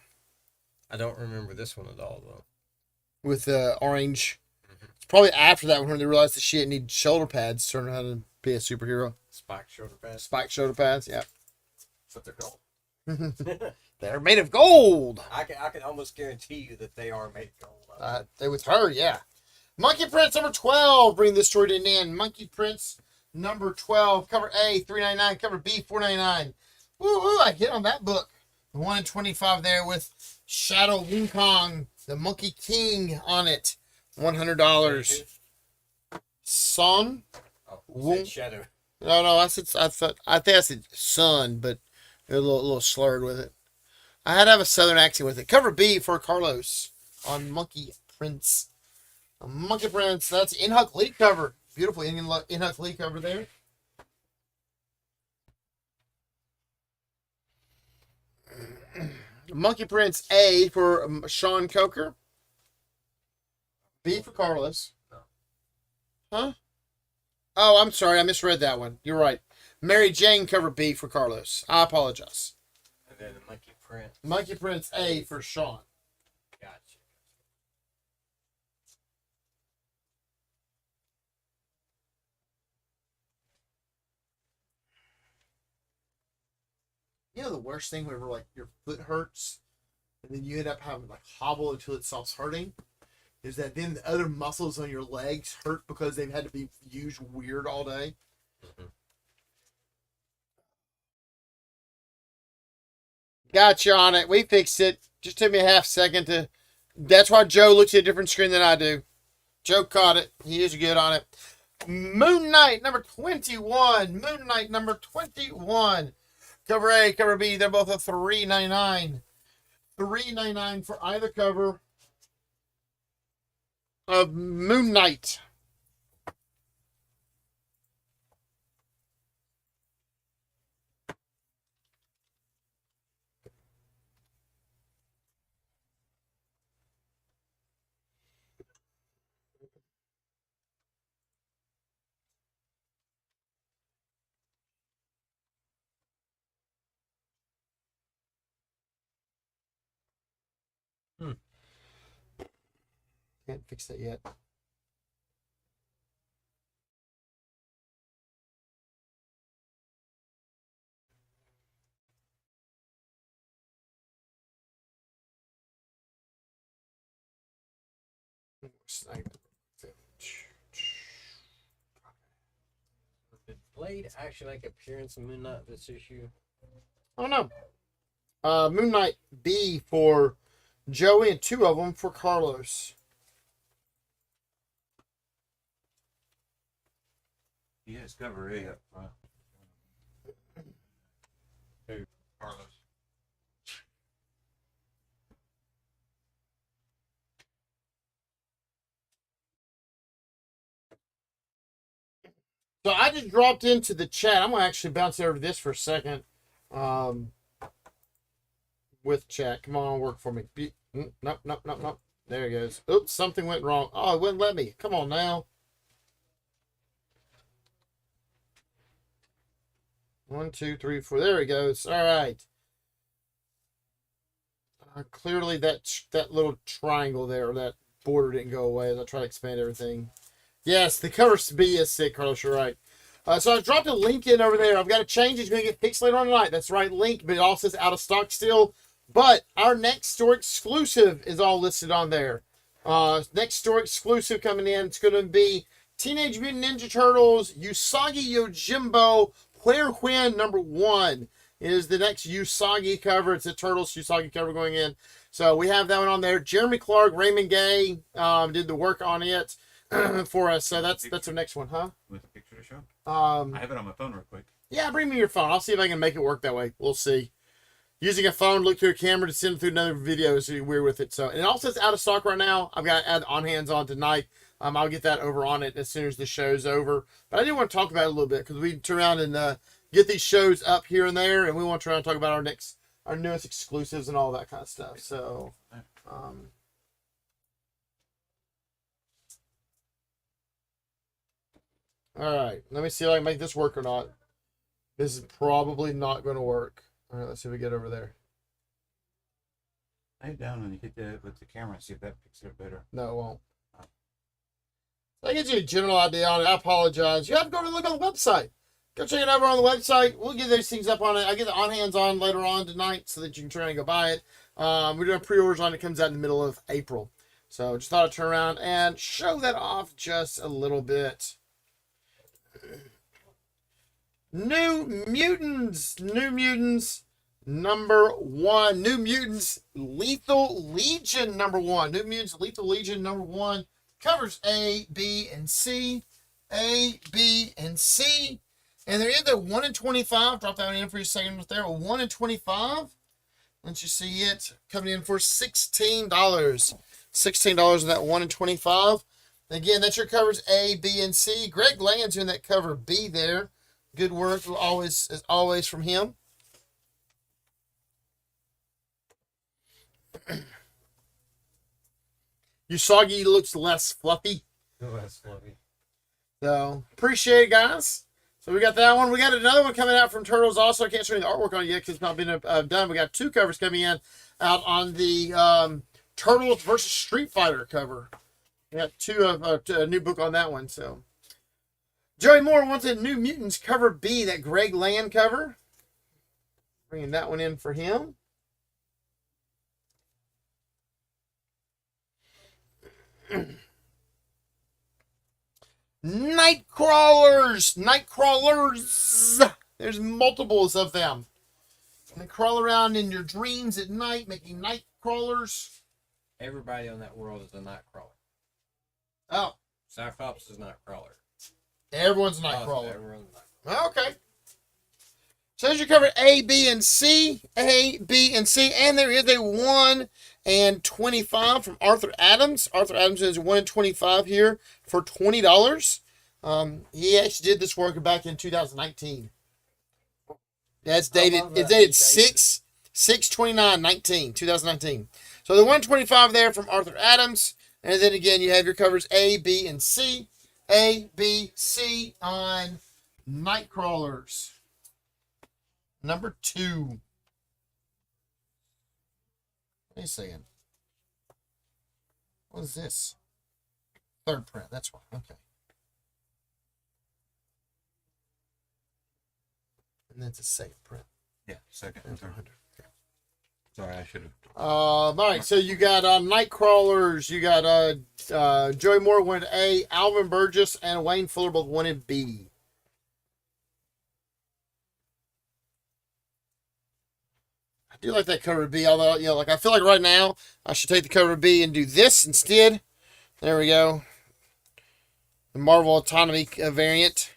I don't remember this one at all, though. With the orange. It's probably after that when they realized that she didn't need shoulder pads to learn how to be a superhero. Spiked shoulder pads. Spiked shoulder pads, yeah. But they're gold. They're made of gold. I can almost guarantee you that they are made of gold. They with her, yeah. Monkey Prince number 12. Bring this story to an end. Monkey Prince number 12. Cover A, $3.99. Cover B, $4.99. Woo! I hit on that book. 1 in 25 there with Shadow Wukong, the Monkey King on it. $100. Son. Oh, Shadow. No, I think I said son, but little slurred with it. I had to have a southern accent with it. Cover B for Carlos on Monkey Prince. Monkey Prince. That's Inhuck lead cover. Beautiful Inhuck lead cover there. Monkey Prince A for Sean Coker. B for Carlos. Huh? Oh, I'm sorry. I misread that one. You're right. Mary Jane cover B for Carlos. I apologize. And then the Monkey Prince. Monkey Prince A for Sean. Gotcha. You know the worst thing whenever like your foot hurts and then you end up having like hobble until it stops hurting is that then the other muscles on your legs hurt because they've had to be used weird all day. Mm-hmm. Gotcha on it. We fixed it. Just took me a half second to. That's why Joe looks at a different screen than I do. Joe caught it. He is good on it. Moon Knight number 21. Moon Knight number 21. Cover A, cover B. They're both at $3.99. $3.99 for either cover of Moon Knight. Can't fix that yet. Did Blade actually make an appearance in Moon Knight this issue? Oh no. Moon Knight B for Joey and two of them for Carlos. He has cover A up front. Who? Carlos. So I just dropped into the chat. I'm gonna actually bounce over to this for a second. With chat. Come on, work for me. Nope. There it goes. Oops, something went wrong. Oh, it wouldn't let me. Come on now. 1, 2, 3, 4. There it goes. All right. Clearly that little triangle there, that border didn't go away as I try to expand everything. Yes, the cover B is sick, Carlos. You're right. So I dropped a link in over there. I've got to change it. It's going to get fixed later on tonight. That's the right link, but it all says out of stock still. But our next store exclusive is all listed on there. Next store exclusive coming in. It's going to be Teenage Mutant Ninja Turtles Usagi Yojimbo Where When #1 is the next Usagi cover. It's a Turtles Usagi cover going in. So we have that one on there. Jeremy Clark, Raymond Gay did the work on it for us. So that's our next one, huh? With a picture to show? I have it on my phone real quick. Yeah, bring me your phone. I'll see if I can make it work that way. We'll see. Using a phone, look through a camera to send through another video is weird with it. So, and it also says out of stock right now. I've got to add on hands on tonight. I'll get that over on it as soon as the show's over. But I do want to talk about it a little bit because we turn around and get these shows up here and there, and we want to try and talk about our newest exclusives and all that kind of stuff. So, all right, let me see if I can make this work or not. This is probably not going to work. All right, let's see if we get over there. Lay it down and hit that with the camera and see if that picks it up better. No, it won't. That gives you a general idea on it. I apologize. You have to go and look on the website. Go check it over on the website. We'll get those things up on it. I get the on hands on later on tonight so that you can try and go buy it. We're doing pre-orders on it. It comes out in the middle of April. So just thought I'd turn around and show that off just a little bit. New Mutants #1. New Mutants Lethal Legion #1. New Mutants Lethal Legion #1. Covers A, B, and C. A, B, and C. And there is a 1 in 25. Drop that one in for your second right there. A 1 in 25. Once you see it coming in for $16. $16 on that 1 in 25. Again, that's your covers A, B, and C. Greg Land's in that cover B there. Good work, as always, from him. Usagi looks less fluffy. Less fluffy. So, appreciate it, guys. So, we got that one. We got another one coming out from Turtles also. I can't show you the artwork on it yet because it's not been done. We got 2 covers coming in out on the Turtles versus Street Fighter cover. We got 2 of a new book on that one. So, Joey Moore wants a New Mutants cover B, that Greg Land cover. Bringing that one in for him. Nightcrawlers. There's multiples of them. They crawl around in your dreams at night, making night crawlers. Everybody on that world is a Nightcrawler. Oh, Cyclops is Nightcrawler. everyone's a night crawler. Everyone's a Nightcrawler. Okay. So as you covered A, B, and C. A, B, and C. And there is a 1 and 25 from Arthur Adams. Arthur Adams is 1 and 25 here for $20. He actually did this work back in 2019. That's dated. It's dated 6/29/19, 2019. So the 125 there from Arthur Adams. And then again, you have your covers A, B, and C. A, B, C on Nightcrawlers. Number 2. Wait a second. What is this? 3rd print. That's one. Okay. And that's a 2nd print. Yeah, second and third. Okay. Sorry, I should have. All right, so you got Nightcrawlers. You got Joey Moore 1 in A, Alvin Burgess and Wayne Fuller both 1 in B. I do like that cover B, although I feel like right now I should take the cover B and do this instead. There we go. The Marvel Autonomy variant.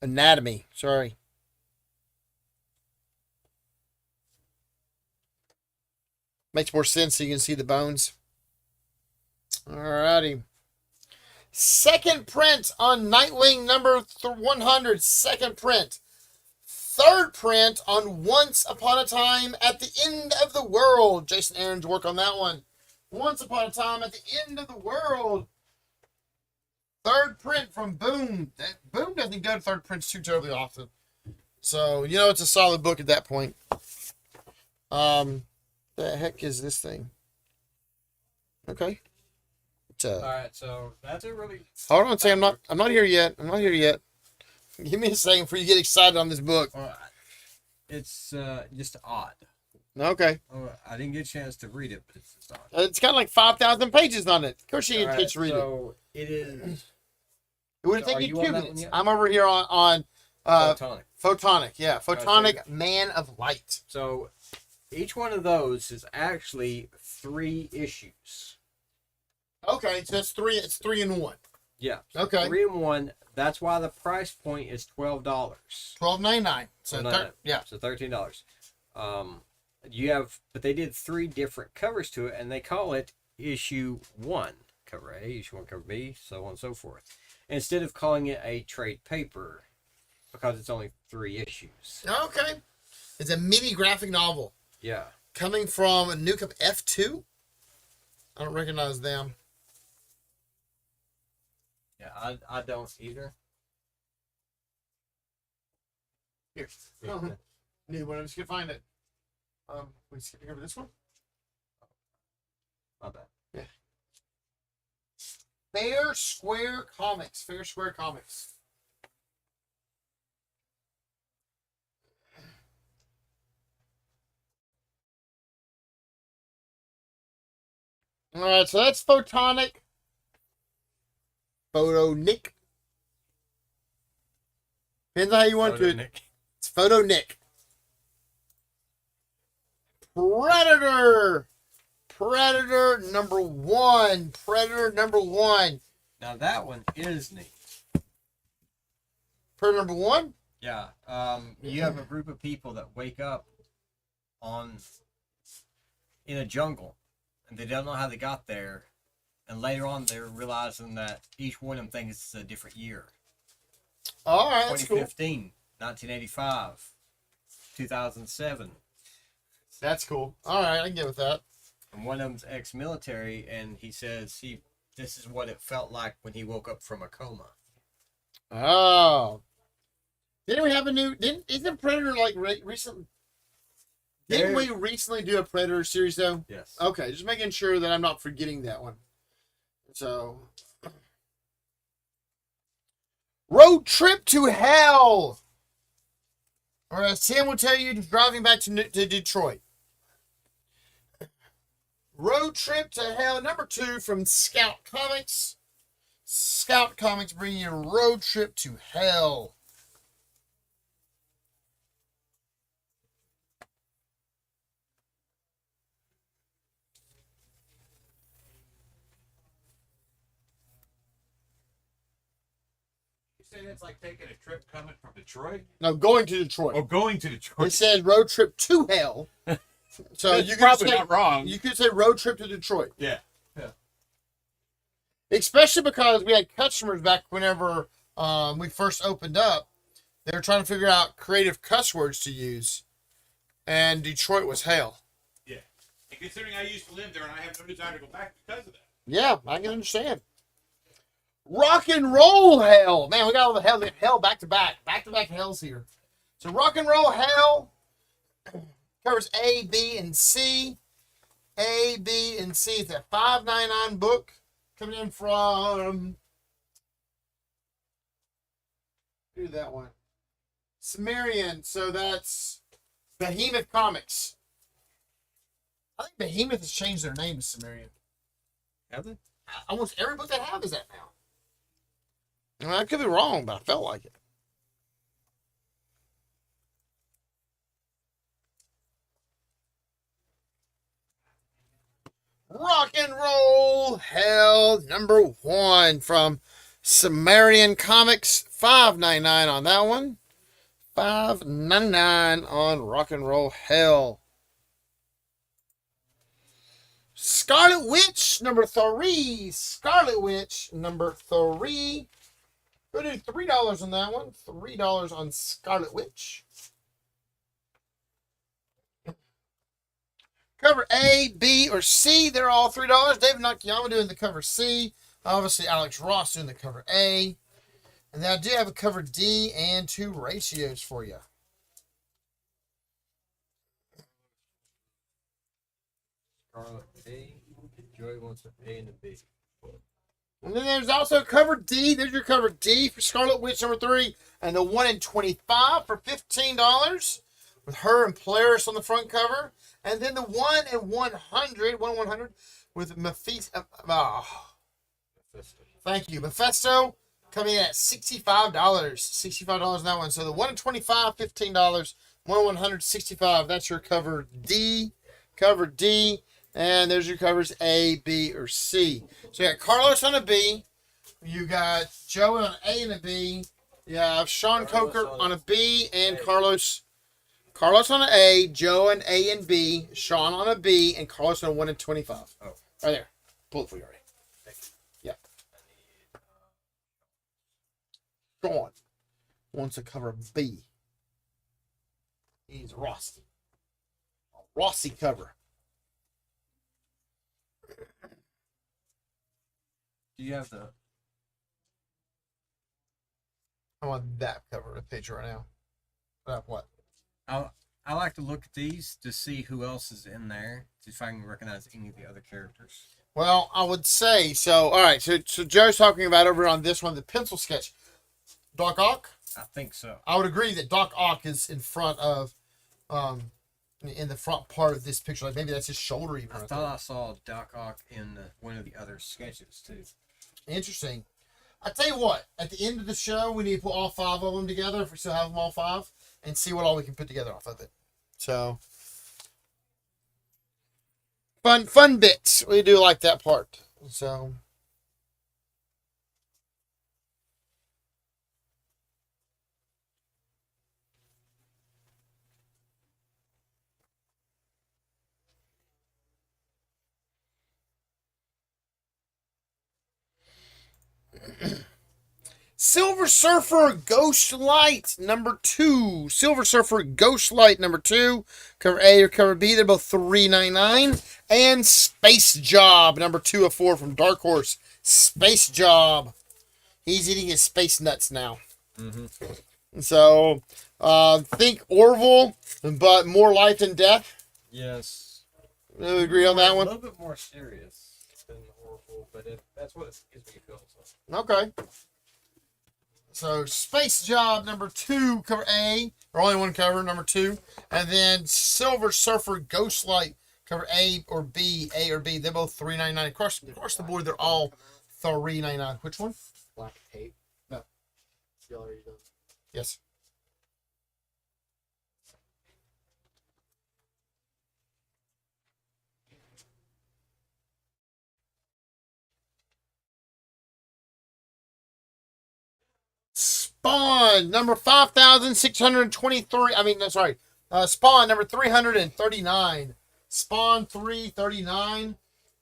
Anatomy, sorry. Makes more sense so you can see the bones. Alrighty. 2nd print on Nightwing number 100. 2nd print. 3rd print on Once Upon a Time at the End of the World. Jason Aaron's work on that one. Once Upon a Time at the End of the World. 3rd print from Boom. Boom doesn't go to 3rd prints too terribly often. So, it's a solid book at that point. The heck is this thing? Okay. All right, so that's a really. Hold on, say I'm not here yet. I'm not here yet. Give me a second before you get excited on this book. It's just odd. Okay. I didn't get a chance to read it, but it's just odd. It's got like 5,000 pages on it. Of course you didn't get to read it. So it is. It would So take are you you on 2 that minutes. one yet? I'm over here on Photonic. Photonic. Yeah, Photonic Okay. Man of Light. So each one of those is actually 3 issues. Okay, so it's 3. It's 3 in 1. Yeah. Okay. 3 in 1. That's why the price point is $12. $12.99. So yeah. So $13. But they did 3 different covers to it, and they call it issue 1 cover A, issue 1 cover B, so on and so forth. Instead of calling it a trade paper, because it's only 3 issues. Okay. It's a mini graphic novel Yeah. coming from Newcomb F2. I don't recognize them. Yeah, I don't either. Here. New one. I'm just gonna find it. We skipping over this one. My bad. Yeah. Fair Square Comics. Fair Square Comics. All right, so that's Photonic. Photo-Nick. Depends on how you want to. Nick. It's Photo-Nick. Predator. Predator number 1. Predator number 1. Now that one is neat. Predator number 1. Yeah. You have a group of people that wake up in a jungle, and they don't know how they got there. And later on, they're realizing that each one of them thinks it's a different year. All right, that's cool. 2015, 1985, 2007. That's cool. All right, I can get with that. And one of them's ex-military, and he says this is what it felt like when he woke up from a coma. Oh. Didn't we have a new... Isn't Predator, like, recent... Didn't we recently do a Predator series, though? Yes. Okay, just making sure that I'm not forgetting that one. So... Road Trip to Hell! Or as Tim will tell you, driving back to Detroit. Road Trip to Hell, number 2 from Scout Comics. Scout Comics bringing you Road Trip to Hell. You say that's like taking a trip coming from Detroit? No, going to Detroit. Or going to Detroit? It says Road Trip to Hell. So That's you could probably say, not wrong. You could say Road Trip to Detroit. Yeah. Especially because we had customers back whenever we first opened up. They were trying to figure out creative cuss words to use. And Detroit was hell. Yeah. And considering I used to live there and I have no desire to go back because of that. Yeah, I can understand. Rock and roll hell. Man, we got all the hell back to back. Back to back hells here. So rock and roll hell covers A, B, and C. A, B, and C. It's a $5.99 book coming in from... Who's that one? Sumerian. So that's Behemoth Comics. I think Behemoth has changed their name to Sumerian. Have they? Almost every book they have is that now. I could be wrong, but I felt like it. Rock and Roll Hell, number 1 from Sumerian Comics. $5.99 on that one. $5.99 on Rock and Roll Hell. Scarlet Witch, number 3. Scarlet Witch, number 3. Go do $3 on that one. $3 on Scarlet Witch. Cover A, B, or C, they're all $3. David Nakayama doing the cover C. Obviously, Alex Ross doing the cover A. And then I do have a cover D and 2 ratios for you. Scarlet A. Joey wants an A and a B. And then there's also cover D. There's your cover D for Scarlet Witch number 3. And the 1 in 25 for $15 with her and Polaris on the front cover. And then the 1 in 100, 1 in 100 with Mephisto. Thank you. Mephisto coming in at $65. $65 on that one. So the 1 in 25, $15. 1 in 100, $65. That's your cover D. Cover D. And there's your covers A, B, or C. So you got Carlos on a B. You got Joe on an A and a B. You have Sean Coker on a B and Carlos on an A, Joe on A and B, Sean on a B, and Carlos on a 1 in 25. Oh, right there. Pull it for you already. Yeah. Sean wants to cover B. He's Rossi. Rossi cover. Do you have the... I'm on that cover of the page right now. What? I like to look at these to see who else is in there, to see if I can recognize any of the other characters. Well, I would say so. All right, so Joe's talking about over on this one, the pencil sketch. Doc Ock? I think so. I would agree that Doc Ock is in front of, in the front part of this picture. Like maybe that's his shoulder even. I thought I saw Doc Ock in one of the other sketches too. Interesting. I tell you what, at the end of the show, we need to put all 5 of them together if we still have them all 5, and see what all we can put together off of it. So, fun bits. We do like that part. So, Silver Surfer Ghost Light number 2. Silver Surfer Ghost Light number 2. Cover A or cover B. They're both $3.99. And Space Job number 2 of 4 from Dark Horse. Space Job. He's eating his space nuts now. Mm-hmm. So, think Orville, but more life than death. Yes. You agree on that one? A little bit more serious than Orville, but that's what it gives me feel. So. Okay. So Space Job number 2, cover A, or only one cover, number 2, and then Silver Surfer Ghostlight, cover A or B, They're both $3.99. Across the board, they're all $3.99. Which one? Black tape. No, you already done. Yes. Spawn number 5,623. Spawn number 339. Spawn 339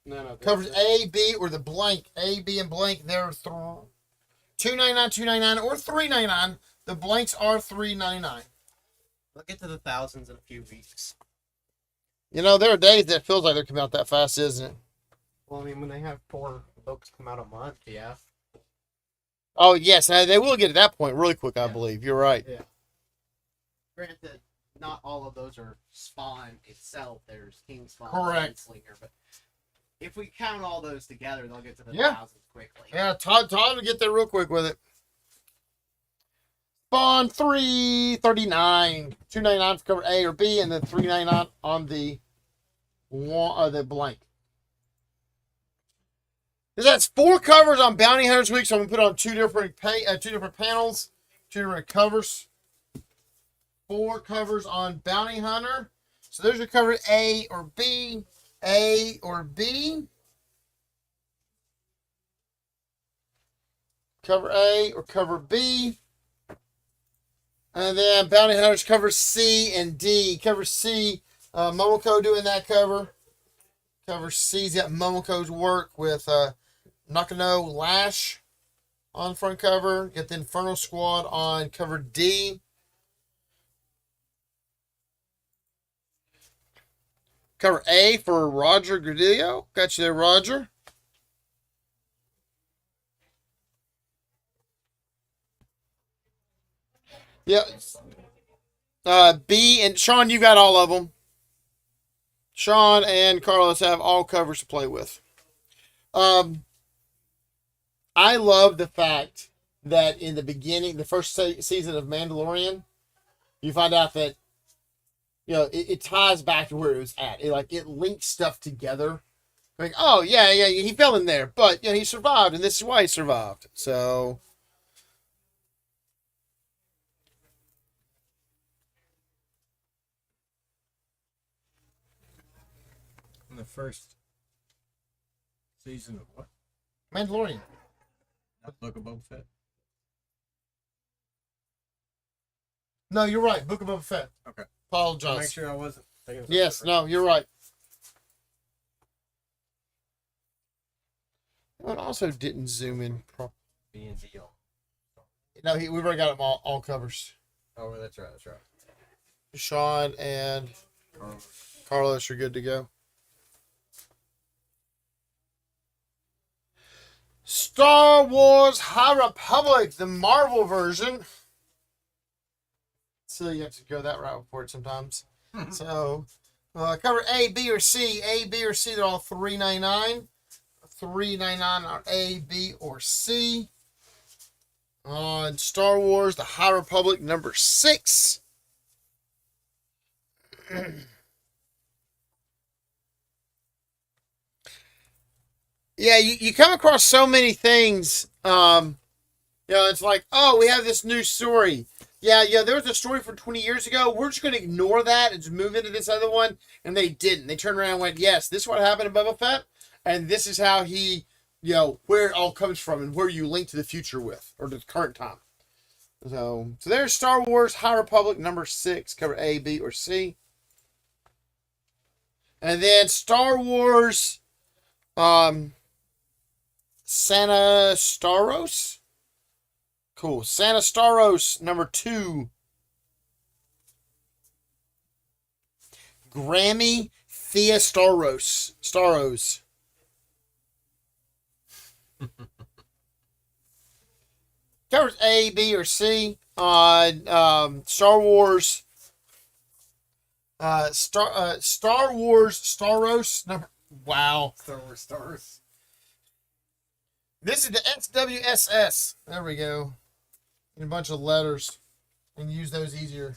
No. covers A, B, or the blank. A, B, and blank. They're $2.99, $2.99, or $3.99. The blanks are $3.99. We'll get to the thousands in a few weeks. You know, there are days that feels like they're coming out that fast, isn't it? Well, I mean, when they have 4 books come out a month, yeah. Oh, yes. They will get to that point really quick, I Yeah. believe. You're right. Yeah. Granted, not all of those are Spawn itself. There's King Spawn, Correct. Slinger, but if we count all those together, they'll get to the Yeah. thousands quickly. Yeah, Todd will get there real quick with it. Spawn 339, $2.99 for cover A or B, and then $3.99 on the blank. That's 4 covers on Bounty Hunters Week, so I'm gonna put on two different panels, 2 different covers. 4 covers on Bounty Hunter. So there's your cover A or B, A or B. Cover A or cover B. And then Bounty Hunters cover C and D. Cover C, Momoko doing that cover. Cover C's got Momoko's work with Nakano Lash on the front cover. Get the Inferno Squad on cover D. Cover A for Roger Gradillo. Got you there, Roger. Yeah. B and Sean, you got all of them. Sean and Carlos have all covers to play with. I love the fact that in the beginning, the first season of Mandalorian, you find out that it ties back to where it was at. It links stuff together. Like, oh yeah, he fell in there, but he survived, and this is why he survived. So. In the first season of what? Mandalorian. Book of Boba Fett. No, you're right. Book of Boba Fett. Okay. Apologize. Make sure I wasn't thinking of Yes, something different. no, you're right. It also didn't zoom in properly. B&D on. No, we've already got them all covers. Oh, that's right. Sean and Carlos are good to go. Star Wars High Republic, the Marvel version. So you have to go that route for it sometimes. So, cover A, B, or C. A, B, or C, they're all $3.99. $3.99 are A, B, or C. On Star Wars, the High Republic, number 6. Yeah, you come across so many things. It's like, oh, we have this new story. Yeah, there was a story from 20 years ago. We're just going to ignore that and just move into this other one. And they didn't. They turned around and went, yes, this is what happened to Boba Fett. And this is how he, where it all comes from and where you link to the future with, or to the current time. So there's Star Wars High Republic, number 6, cover A, B, or C. And then Star Wars, Santa Staros. Cool. Santa Staros #2. Grammy Thea Staros. Covers A, B, or C on Star Wars. Star Wars Staros. Wow. Star Wars stars. This is the SWSS. There we go. In a bunch of letters. And use those easier.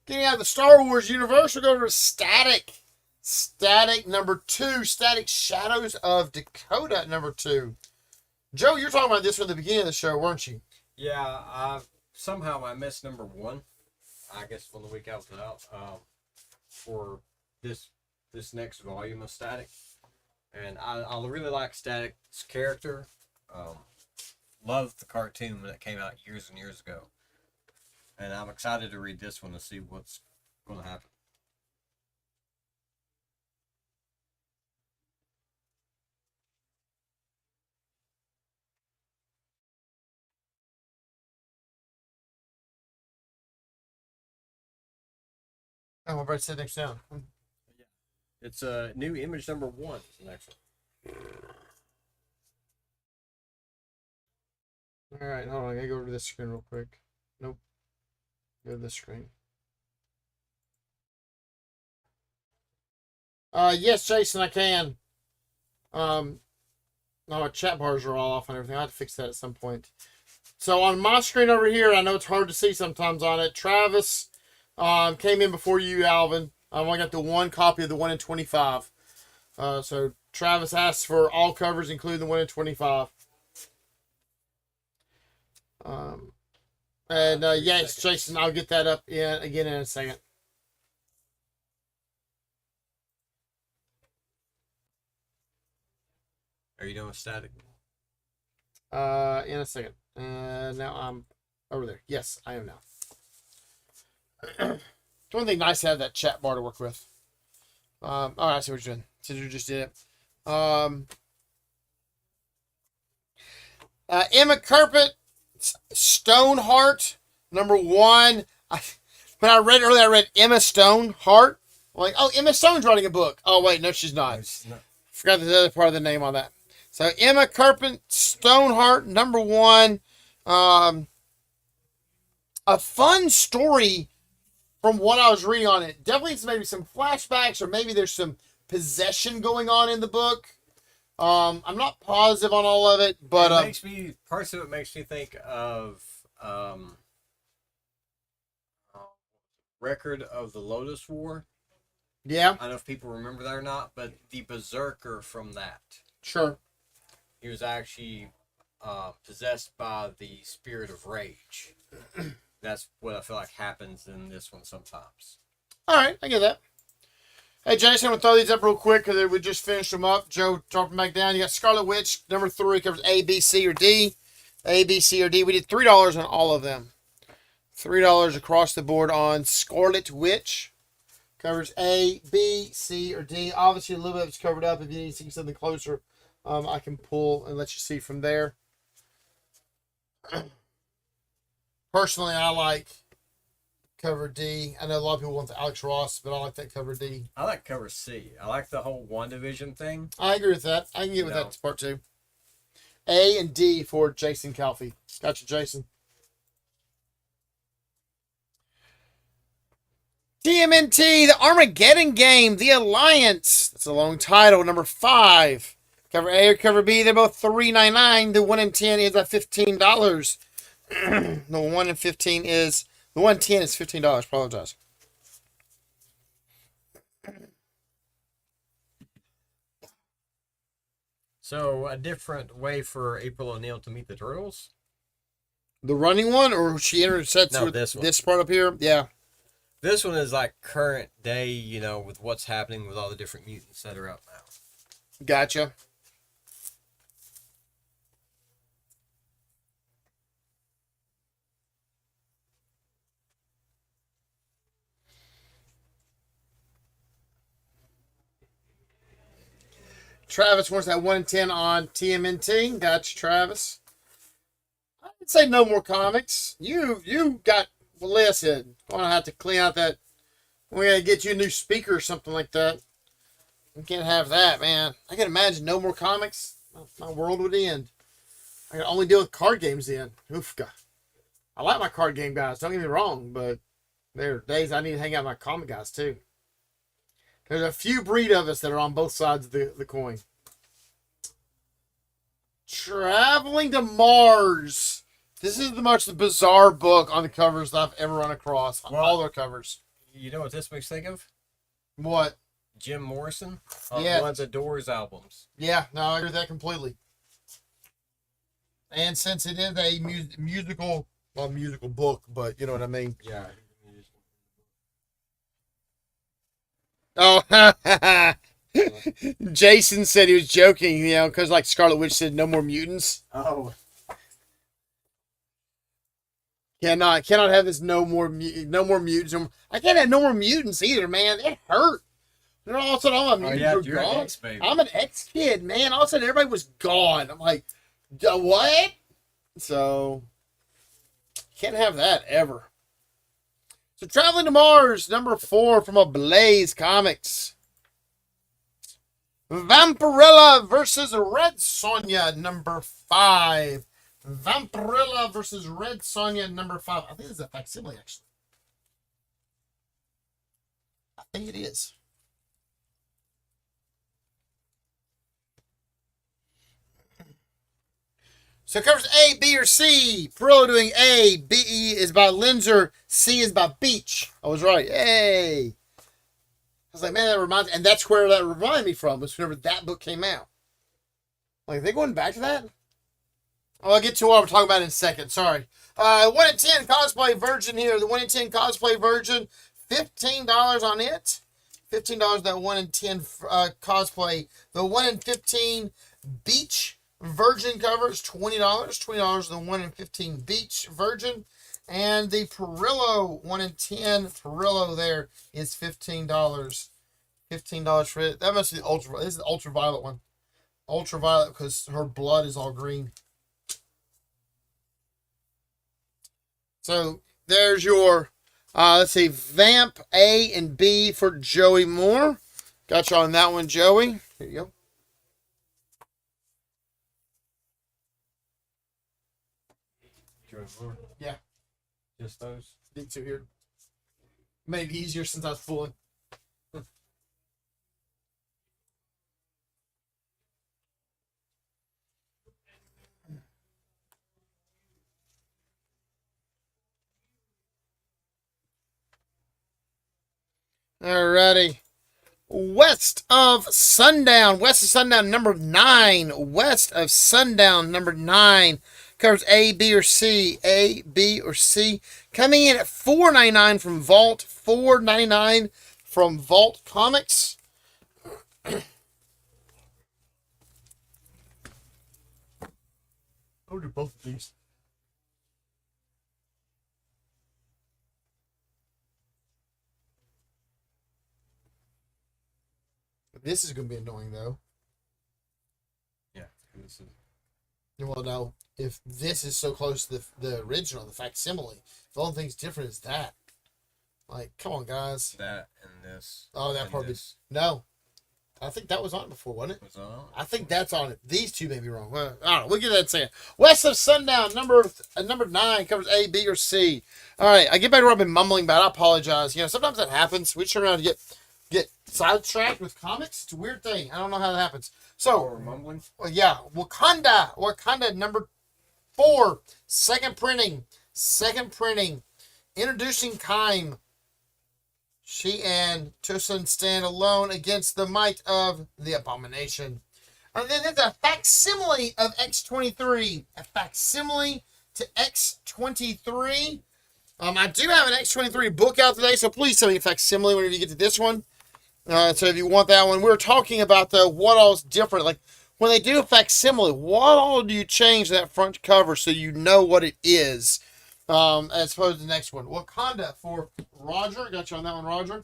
Getting out of the Star Wars universe, we'll go to Static. Static #2. Static Shadows of Dakota #2. Joe, you're talking about this from the beginning of the show, weren't you? Yeah, somehow I missed #1. I guess from the week I was out for this next volume of Static, and I really like Static's character. Loved the cartoon when it came out years and years ago, and I'm excited to read this one to see what's going to happen. Oh, I'm about to sit next down. It's a new image #1. Is the next one. All right, hold on. I gotta go over to this screen real quick. Nope. Go to this screen. Yes, Jason, I can. No, my chat bars are all off and everything. I have to fix that at some point. So on my screen over here, I know it's hard to see sometimes on it. Travis came in before you, Alvin. I only got the one copy of the 1 in 25. So Travis asked for all covers, including the 1 in 25. Yes, Jason, I'll get that up again in a second. Are you doing Static? In a second. Now I'm over there. Yes, I am now. It's one thing nice to have that chat bar to work with. All right, I see what you're doing. So you just did it. Emma Kirpet, Stoneheart, #1. When I read earlier, I read Emma Stoneheart. I'm like, oh, Emma Stone's writing a book. Oh, wait, no, she's not. No, she's not. Forgot the other part of the name on that. So Emma Kirpet, Stoneheart, #1. A fun story from what I was reading on it. Definitely maybe some flashbacks, or maybe there's some possession going on in the book. I'm not positive on all of it, but Parts of it makes me think of Record of the Lotus War. yeah, I don't know if people remember that or not, but the Berserker from that. sure. He was actually possessed by the spirit of rage. That's what I feel like happens in this one sometimes. All right, I get that. Hey, Jason, I'm going to throw these up real quick because we just finished them up. Joe, drop them back down. You got Scarlet Witch, #3, covers A, B, C, or D. A, B, C, or D. We did $3 on all of them. $3 across the board on Scarlet Witch. Covers A, B, C, or D. Obviously, a little bit of it's covered up. If you need to see something closer, I can pull and let you see from there. Personally, I like cover D. I know a lot of people want the Alex Ross, but I like that cover D. I like cover C. I like the whole WandaVision thing. I agree with that. I can get with that part 2. A and D for Jason Calfee. Gotcha, Jason. TMNT, the Armageddon Game, The Alliance. That's a long title. #5. Cover A or cover B, they're both $3.99. The 1 in 10 is at $15. The 1 in 15 is... The 1 in 10 is $15. Apologize. So, a different way for April O'Neil to meet the Turtles? The running one, or she intersects with this one. this part up here? Yeah. This one is like current day, you know, with what's happening with all the different mutants that are out now. Gotcha. Travis wants that 1 in 10 on TMNT. Gotcha, Travis. I'd say no more comics. You got, well, listen, gonna have to clean out that. We gotta get you a new speaker or something like that. We can't have that, man. I can imagine no more comics. My world would end. I can only deal with card games then. Oof, God. I like my card game guys. Don't get me wrong, but there are days I need to hang out with my comic guys too. There's a few breed of us that are on both sides of the coin. Traveling to Mars. This is the most bizarre book on the covers that I've ever run across. On all their covers. You know what this makes think of? What? Jim Morrison on Yeah. one of the Doors albums. Yeah, no, I agree with that completely. And since it is a musical, well, musical book, but you know what I mean. Yeah. Oh, Jason said he was joking, you know, because like Scarlet Witch said, no more mutants. Oh. Cannot have this no more mutants. I can't have no more mutants either, man. It hurt. And all of a sudden, all my mutants were you're an gone. X, baby. I'm an X kid, man. All of a sudden, everybody was gone. I'm like, what? So, can't have that ever. So, Traveling to Mars, number 4 from Ablaze Comics. Vampirella versus Red Sonja, number 5. Vampirella versus Red Sonja, number 5. I think it's a facsimile, actually. I think it is. So it covers A, B, or C. Perillo doing A. B is by Linzer. C is by Beach. I was right. Hey. I was like, man, that reminds, and that's where that reminded me from, was whenever that book came out. Like, are they going back to that? Oh, I'll get to what I'm talking about in a second. Sorry. 1 in 10 cosplay virgin here. The 1 in 10 cosplay virgin, $15 on it. $15 that 1 in 10 cosplay. The 1 in 15 beach virgin cover is $20. $20 the 1 in 15 beach virgin. And the Perillo 1 in 10 Perillo there is $15. $15 for it. That must be the ultraviolet. This is the ultraviolet one. Ultraviolet because her blood is all green. So there's your, let's see, Vamp A and B for Joey Moore. Got you on that one, Joey. Here you go. Yeah. Just those. Did two here. Made it easier since I was fooling. Alrighty. West of Sundown. West of Sundown, number 9. West of Sundown, number 9. Covers A, B, or C. A, B, or C. Coming in at $4.99 from Vault. $4.99 from Vault Comics. I'll do both of these. This is going to be annoying, though. Yeah. This is... Well, now, if this is so close to the original, the facsimile, the only thing's different is that. Like, come on, guys. That and this. Oh, that and probably... this. No. I think that was on it before, wasn't it? Was on? I think that's on it. These two may be wrong. Well, I don't know. We'll get that saying. West of Sundown, number 9, covers A, B, or C. All right, I get back to what I've been mumbling about. I apologize. You know, sometimes that happens. We turn around to get sidetracked with comics. It's a weird thing. I don't know how that happens. So, Or mumbling. well, yeah, Wakanda number 4, second printing. Introducing Kaim. She and Tosin stand alone against the might of the Abomination. And then there's a facsimile of X-23. A facsimile to X-23. I do have an X-23 book out today, so please send me a facsimile whenever you get to this one. So if you want that one, we were talking about what all's different. Like when they do a facsimile, what all do you change that front cover so you know what it is? As opposed to the next one. Wakanda for Roger. Got you on that one, Roger.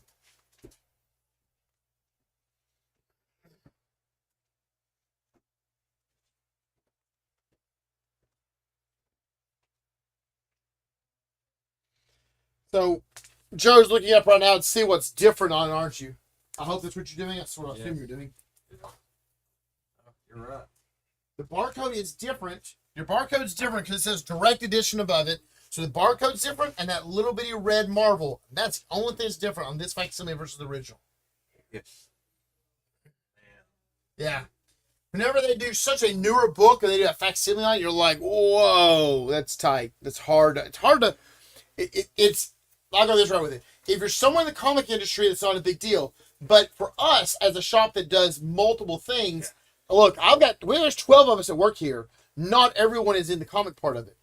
So, Joe's looking up right now to see what's different on it, aren't you? I hope that's what you're doing. That's what I assume you're doing. You're right. The barcode is different. Your barcode's different because it says direct edition above it. So the barcode's different, and that little bitty red marble. That's the only thing that's different on this facsimile versus the original. Yes. Yeah. Whenever they do such a newer book and they do a facsimile on it, you're like, whoa, that's tight. That's hard. It's hard to. It's. I'll go this right with it. If you're somewhere in the comic industry, it's not a big deal. But for us, as a shop that does multiple things, look, there's 12 of us that work here. Not everyone is in the comic part of it.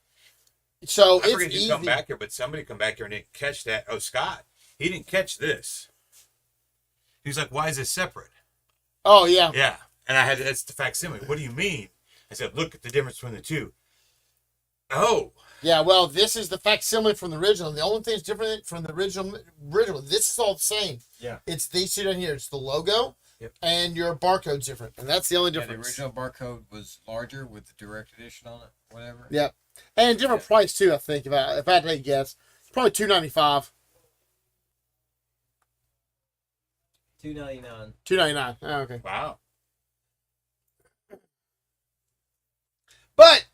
So I it's forget easy. who come back here, but somebody come back here and didn't catch that. Oh, Scott. He didn't catch this. He's like, why is this separate? Oh, yeah. Yeah. And that's the facsimile. What do you mean? I said, look at the difference between the two. Oh. Yeah, well, this is the facsimile from the original. The only thing that's different from the original, this is all the same. Yeah. It's these two down here. It's the logo, Yep. and your barcode's different. And that's the only Yeah, difference. the original barcode was larger with the direct edition on it, whatever. Yeah. And different price, too, I think, if I had to take a guess. It's probably $2.95. $2.99. $2.99. Oh, okay. Wow. But,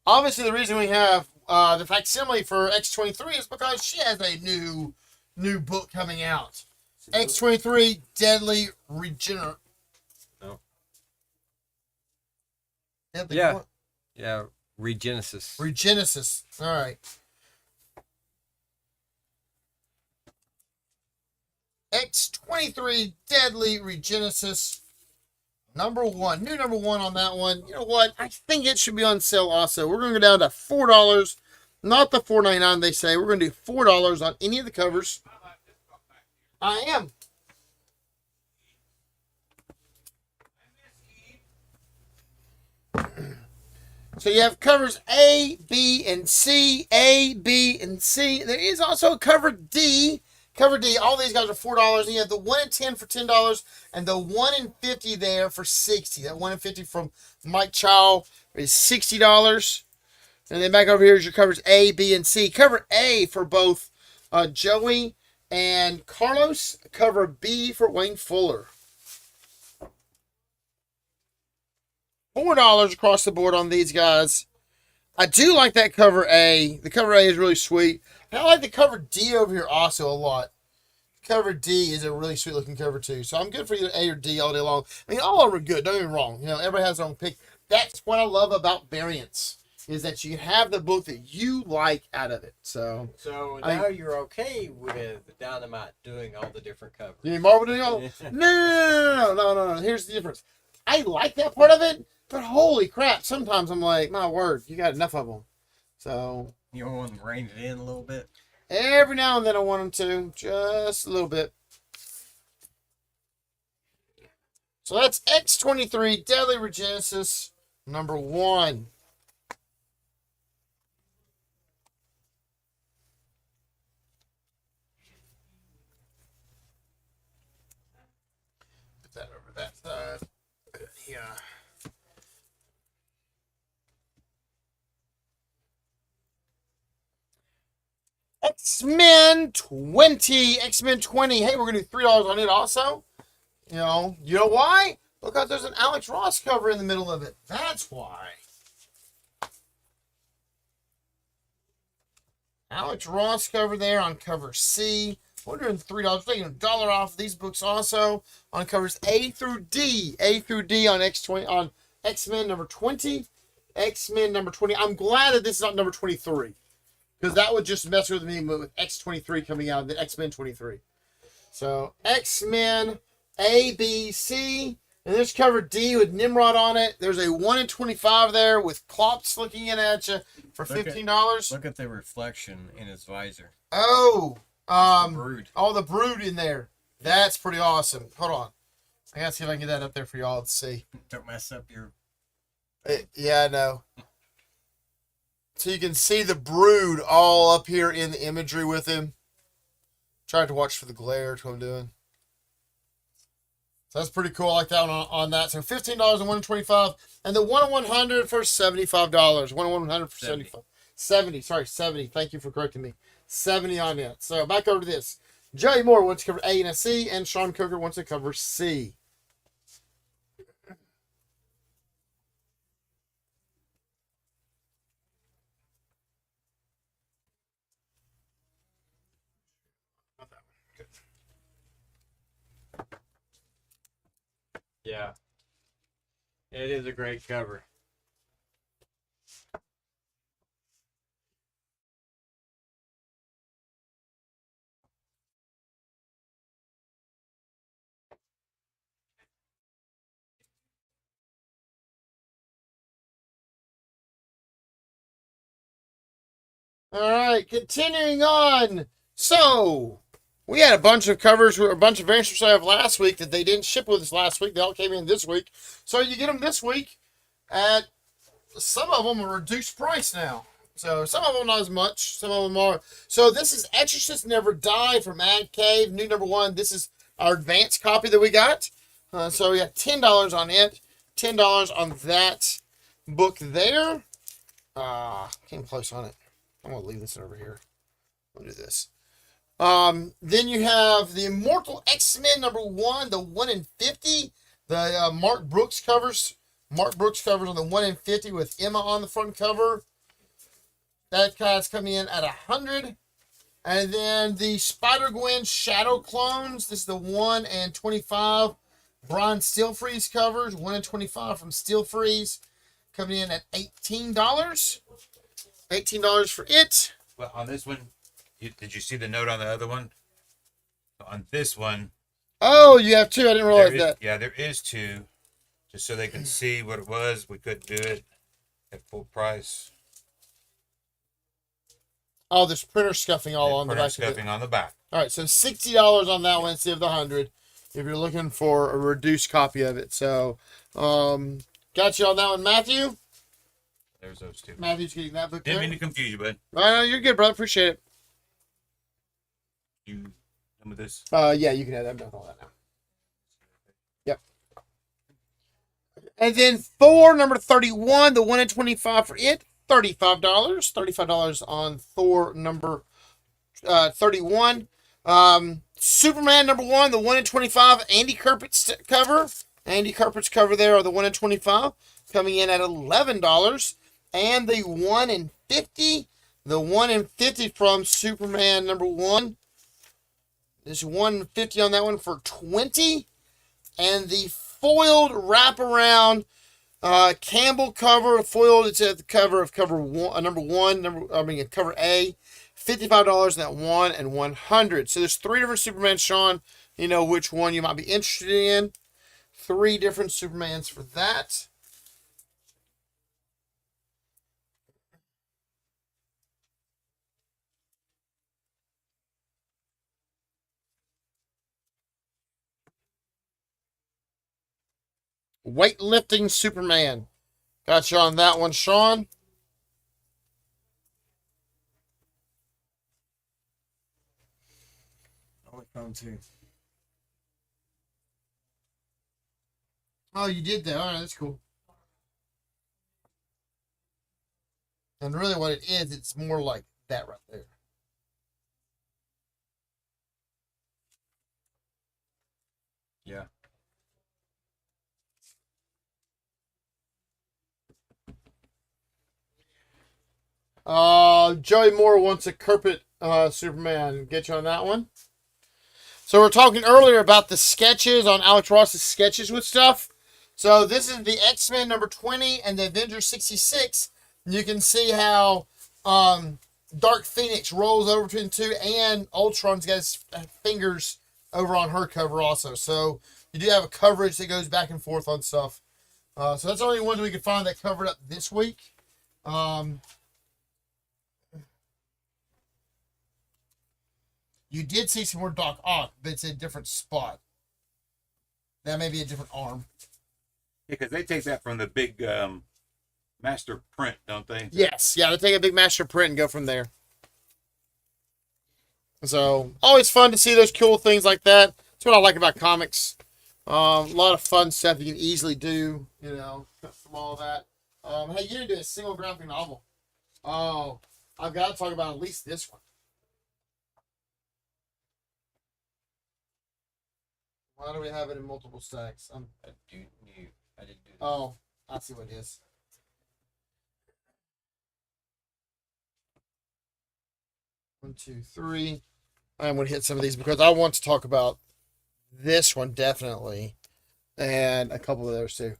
obviously, the reason we have the facsimile for X23 is because she has a new book coming out. X23 Deadly Regenerate. No. Yeah. Yeah, Regenesis. Regenesis. All right. X23 Deadly Regenesis. Number 1. New number 1 on that one. You know what? I think it should be on sale also. We're going to go down to $4. Not the $4.99 they say. We're going to do $4 on any of the covers. I am. So you have covers A, B, and C. A, B, and C. There is also a cover D. Cover D. All these guys are $4. And you have the 1 in 10 for $10 and the 1 in 50 there for $60. That 1 in 50 from Mike Chow is $60. And then back over here is your covers A, B, and C. Cover A for both Joey and Carlos. Cover B for Wayne Fuller. $4 across the board on these guys. I do like that cover A. The cover A is really sweet. And I like the cover D over here also a lot. Cover D is a really sweet looking cover too. So I'm good for either A or D all day long. I mean, all of them are good. Don't get me wrong. You know, everybody has their own pick. That's what I love about variants, is that you have the book that you like out of it. So now you're okay with Dynamite doing all the different covers. you mean Marvel doing all? No. Here's the difference. I like that part of it, but holy crap! Sometimes I'm like, my word, you got enough of them. So You want to rein it in a little bit? every now and then I want them to, just a little bit. So that's X23 Deadly Regenesis number 1. Put that over that side. Yeah. X-Men 20. X-Men 20. Hey, we're going to do $3 on it also. You know why? Because there's an Alex Ross cover in the middle of it. That's why. Alex Ross cover there on cover C. $103. Taking $1 off these books also on covers A through D. A through D on X20 on X-Men number 20. X-Men number 20. I'm glad that this is not number 23. Because that would just mess with me with X23 coming out, the X-Men 23. So, X-Men A, B, C. And there's cover D with Nimrod on it. There's a 1 in 25 there with Klops looking in at you for $15. Look at the reflection in his visor. Oh, Brood. all the Brood in there. That's pretty awesome. Hold on. I gotta see if I can get that up there for y'all to see. Don't mess up your... Yeah, I know. So you can see the Brood all up here in the imagery with him. Tried to watch for the glare. That's what I'm doing. So that's pretty cool. I like that one on that. So $15 and 1 in 25. And the 1 in 100 for $75. 1 in 100 for 70. 75. 70. Sorry, 70. Thank you for correcting me. $70 on it. So back over to this. Joey Moore wants to cover A and a C, and Sean Coker wants to cover C. Yeah. It is a great cover. All right, continuing on. So, we had a bunch of covers, a bunch of variants we have last week that they didn't ship with us last week. They all came in this week. So, you get them this week at some of them a reduced price now. So, some of them not as much, some of them are. So, this is Exorcist Never Die from Mad Cave, new number 1. This is our advanced copy that we got. So, we got $10 on it, $10 on that book there. Came close on it. I'm going to leave this over here. I'll do this. Then you have the Immortal X-Men number 1, the 1 in 50. The Mark Brooks covers. Mark Brooks covers on the 1 in 50 with Emma on the front cover. That guy's coming in at 100. And then the Spider-Gwen Shadow Clones. This is the 1 in 25. Brian Stillfreeze covers. 1 in 25 from Stillfreeze. Coming in at $18. $18 for it. Well, on this one, did you see the note on the other one? On this one, Oh, you have 2. I didn't realize there is, that. yeah, there is 2, just so they can see what it was. We couldn't do it at full price. Oh, there's printer scuffing all on the Printer back of it. scuffing on the back. All right, so $60 on that one instead of the 100 if you're looking for a reduced copy of it. So, got you on that one, Matthew. There's those 2. Matthew's getting that book Didn't there. mean to confuse you, bud. No, you're good, brother. Appreciate it. You done with this? Yeah, you can have that. I'm done with all that now. Yep. And then Thor number 31, the 1 in 25 for it, $35. $35 on Thor number 31. Superman number 1, the 1 in 25, Andy Kerpit's cover. Andy Kerpit's cover there are the 1 in 25, coming in at $11. And the 1 in 50, the 1 in 50 from Superman number 1. There's 150 on that one for $20. And the foiled wraparound Campbell cover, foiled, it's at the cover of cover one, number 1, cover A, $55 in that 1 and 100. So there's 3 different Supermans, Sean. You know which one you might be interested in. 3 different Supermans for that. Weightlifting Superman. Got you on that one, Sean. Only found 2. Oh, you did that. All right, that's cool. And really what it is, it's more like that right there. Yeah. Joey Moore wants a Kerpit Superman. Get you on that one. So we're talking earlier about the sketches on Alex Ross's sketches with stuff. So this is the X-Men number 20 and the Avengers 66. You can see how Dark Phoenix rolls over between 2, and Ultron's got his fingers over on her cover also. So you do have a coverage that goes back and forth on stuff. So that's the only one we could find that covered up this week. You did see some more Doc Ock, but it's a different spot. That may be a different arm. Yeah, because they take that from the big master print, don't they? Yes, yeah, they take a big master print and go from there. So, always fun to see those cool things like that. That's what I like about comics. A lot of fun stuff you can easily do, you know, from all that. Hey, you didn't do a single graphic novel. Oh, I've got to talk about at least this one. Why do we have it in multiple stacks? I didn't do that. Oh, I see what it is. One, two, three. I'm going to hit some of these because I want to talk about this one definitely, and a couple of those too.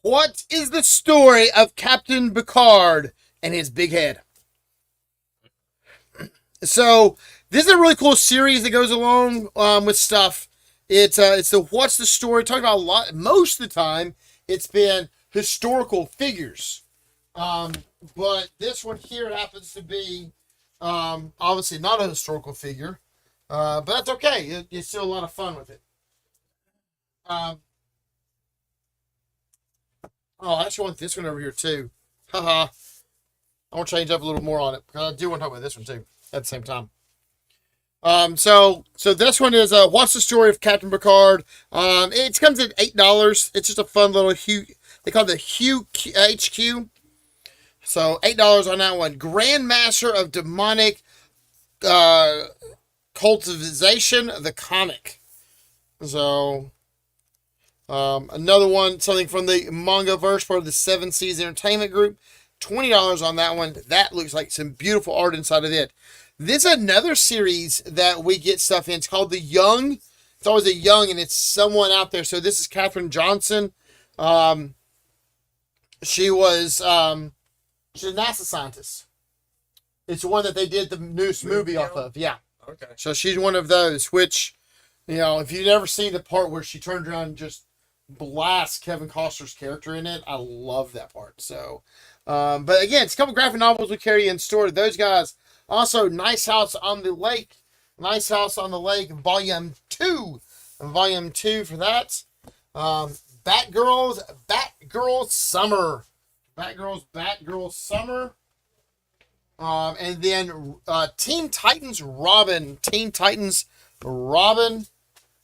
What is the story of Captain Picard and his big head? So this is a really cool series that goes along with stuff. It's the what's the story? Talking about a lot. Most of the time, it's been historical figures, but this one here happens to be obviously not a historical figure, but that's okay. It's still a lot of fun with it. Oh, I actually want this one over here too. Haha. I want to change up a little more on it because I do want to talk about this one too at the same time. So this one is what's the story of Captain Picard? It comes at $8. It's just a fun little Hugh. They call it the Hugh HQ. So $8 on that one. Grandmaster of Demonic Cultivation, the comic. So another one, something from the manga verse, part of the Seven Seas Entertainment Group. $20 on that one. That looks like some beautiful art inside of it. This is another series that we get stuff in. It's called The Young. It's always a young, and it's someone out there. So this is Katherine Johnson. She's a NASA scientist. It's one that they did the newest movie off of. Yeah. Okay. So she's one of those, which, if you've never seen the part where she turned around and just blasts Kevin Costner's character in it, I love that part. So, but again, it's a couple graphic novels we carry in store to those guys. Also, Nice House on the Lake. Nice House on the Lake, Volume 2. Volume 2 for that. Batgirls Summer. Batgirls Summer. And then Teen Titans Robin.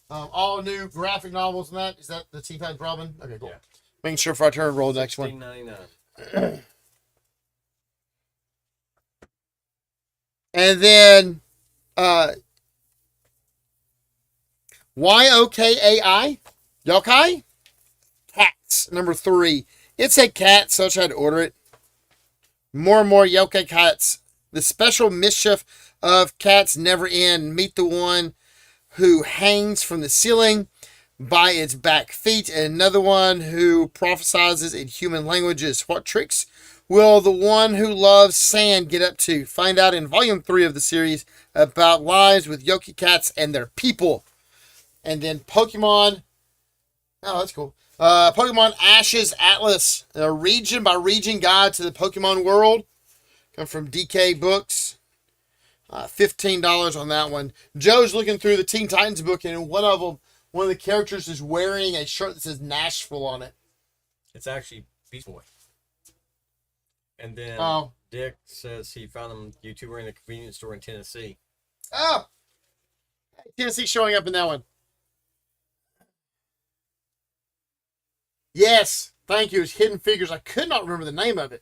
All new graphic novels and that. Is that the Teen Titans Robin? Okay, cool. Yeah. Making sure if I turn and roll the next one. $16.99. And then YOKAI, Yokai Cats, number 3. It's a cat, so I tried to order it. More and more Yokai Cats. The special mischief of cats never end. Meet the one who hangs from the ceiling by its back feet, and another one who prophesizes in human languages. What tricks will the one who loves sand get up to? Find out in Volume 3 of the series about lives with Yokai Cats and their people. And then Pokemon. Oh, that's cool. Pokemon Ashes Atlas, a region by region guide to the Pokemon world. Come from DK Books. $15 on that one. Joe's looking through the Teen Titans book, and one of the characters is wearing a shirt that says Nashville on it. It's actually Beast Boy. And then Dick says he found him YouTuber in a convenience store in Tennessee. Oh! Tennessee showing up in that one. Yes, thank you. It's Hidden Figures. I could not remember the name of it.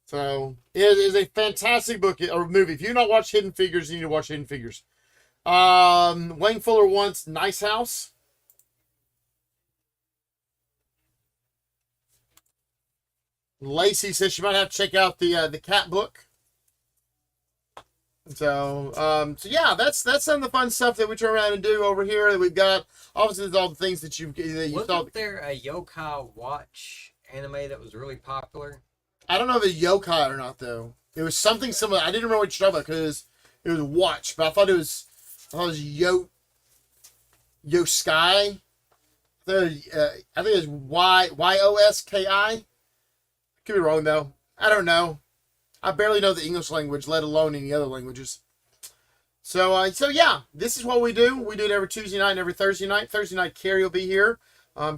So, it is a fantastic book or movie. If you've not watched Hidden Figures, you need to watch Hidden Figures. Wayne Fuller wants Nice House. Lacey says she might have to check out the cat book. So yeah, that's some of the fun stuff that we turn around and do over here. That we've got. Obviously, there's all the things that you Wasn't thought. there a Yokai Watch anime that was really popular? I don't know if it's yokai or not though. It was something similar. I didn't remember what you're talking about because it was Watch, but I thought it was Yoskai. I think it was Yoski. Could be wrong though. I don't know. I barely know the English language, let alone any other languages. So yeah, this is what we do. We do it every Tuesday night and every Thursday night. Thursday night, Carrie will be here.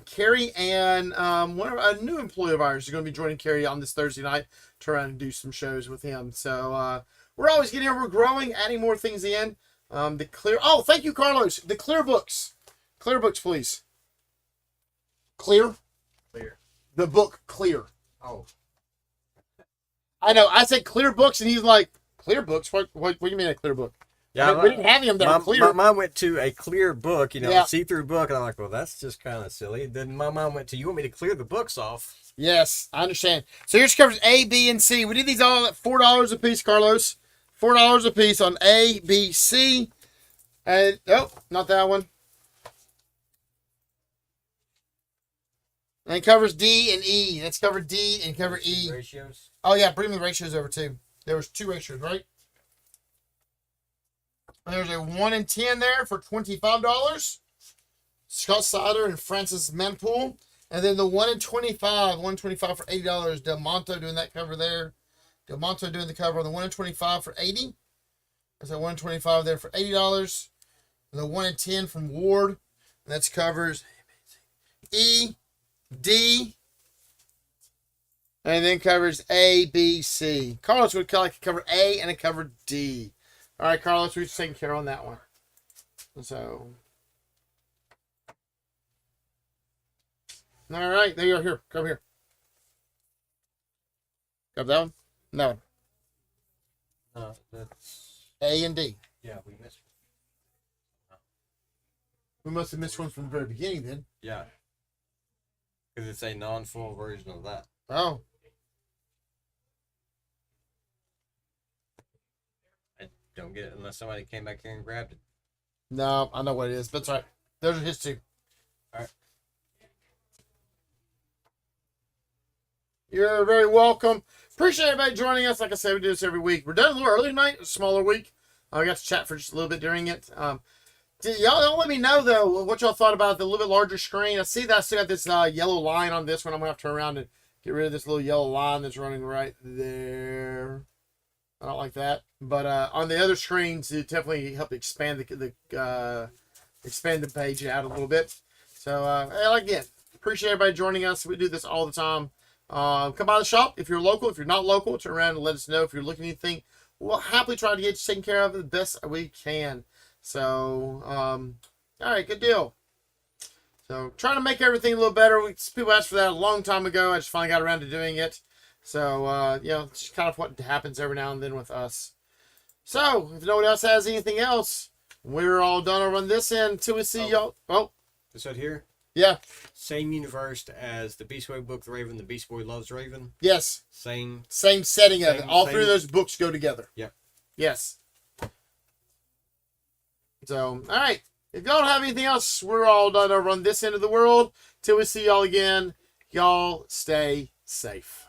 Carrie and a new employee of ours is going to be joining Carrie on this Thursday night to try and do some shows with him. So we're always getting over, growing, adding more things in. Oh, thank you, Carlos. The Clear Books. Clear Books, please. Clear? Clear. The book Clear. Oh. I know. I said Clear Books, and he's like, Clear Books? What do you mean a clear book? Yeah, we didn't have him that were clear. mine went to a clear book, Yeah. a see-through book, and I'm like, well, that's just kind of silly. Then my mom went to, you want me to clear the books off? Yes, I understand. So here's covers A, B, and C. We did these all at $4 a piece, Carlos. $4 a piece on A, B, C. And, oh, not that one. And it covers D and E. Let's cover D and cover E. Ratios. Oh, yeah, bring the ratios over, too. There was 2 ratios, right? There's a 1 in 10 there for $25. Scott Sider and Francis Manpool. And then the 1 in 25, 125 for $80. Del Monte doing that cover there. Del Monte doing the cover on the 1 in 25 for $80. There's a 1 in 25 there for $80. And the 1 in 10 from Ward. And that's covers E, D, and then covers A, B, C. Carlos would like to cover A and it covered D. All right, Carlos, we're just taking care on that one. So, all right, there you are. Here, come here. Got that one? No, No, that's A and D. yeah, we missed. We must have missed one from the very beginning then. Yeah, because it's a non-full version of that. Oh, I don't get it unless somebody came back here and grabbed it. no, I know what it is. That's right. Those are his 2. All right. You're very welcome. Appreciate everybody joining us. Like I said, we do this every week. We're done a little early tonight, a smaller week. I got to chat for just a little bit during it. Y'all let me know, though, what y'all thought about the little bit larger screen. I see that I still got this yellow line on this one. I'm going to have to turn around and get rid of this little yellow line that's running right there. I don't like that. But on the other screens, it definitely helped expand the page out a little bit. So, again, appreciate everybody joining us. We do this all the time. Come by the shop if you're local. If you're not local, turn around and let us know if you're looking at anything. We'll happily try to get you taken care of the best we can. So, all right, good deal. So, trying to make everything a little better. People asked for that a long time ago. I just finally got around to doing it. So, it's just kind of what happens every now and then with us. So, if no one else has anything else, we're all done over on this end until we see y'all. Oh, This right here, yeah, same universe as the Beast Boy book, The Raven. The Beast Boy Loves Raven. yes. Same. Same setting of it. Same- All 3 of same- those books go together. Yep. Yes. So, all right. If y'all don't have anything else, we're all done over on this end of the world. Till we see y'all again, y'all stay safe.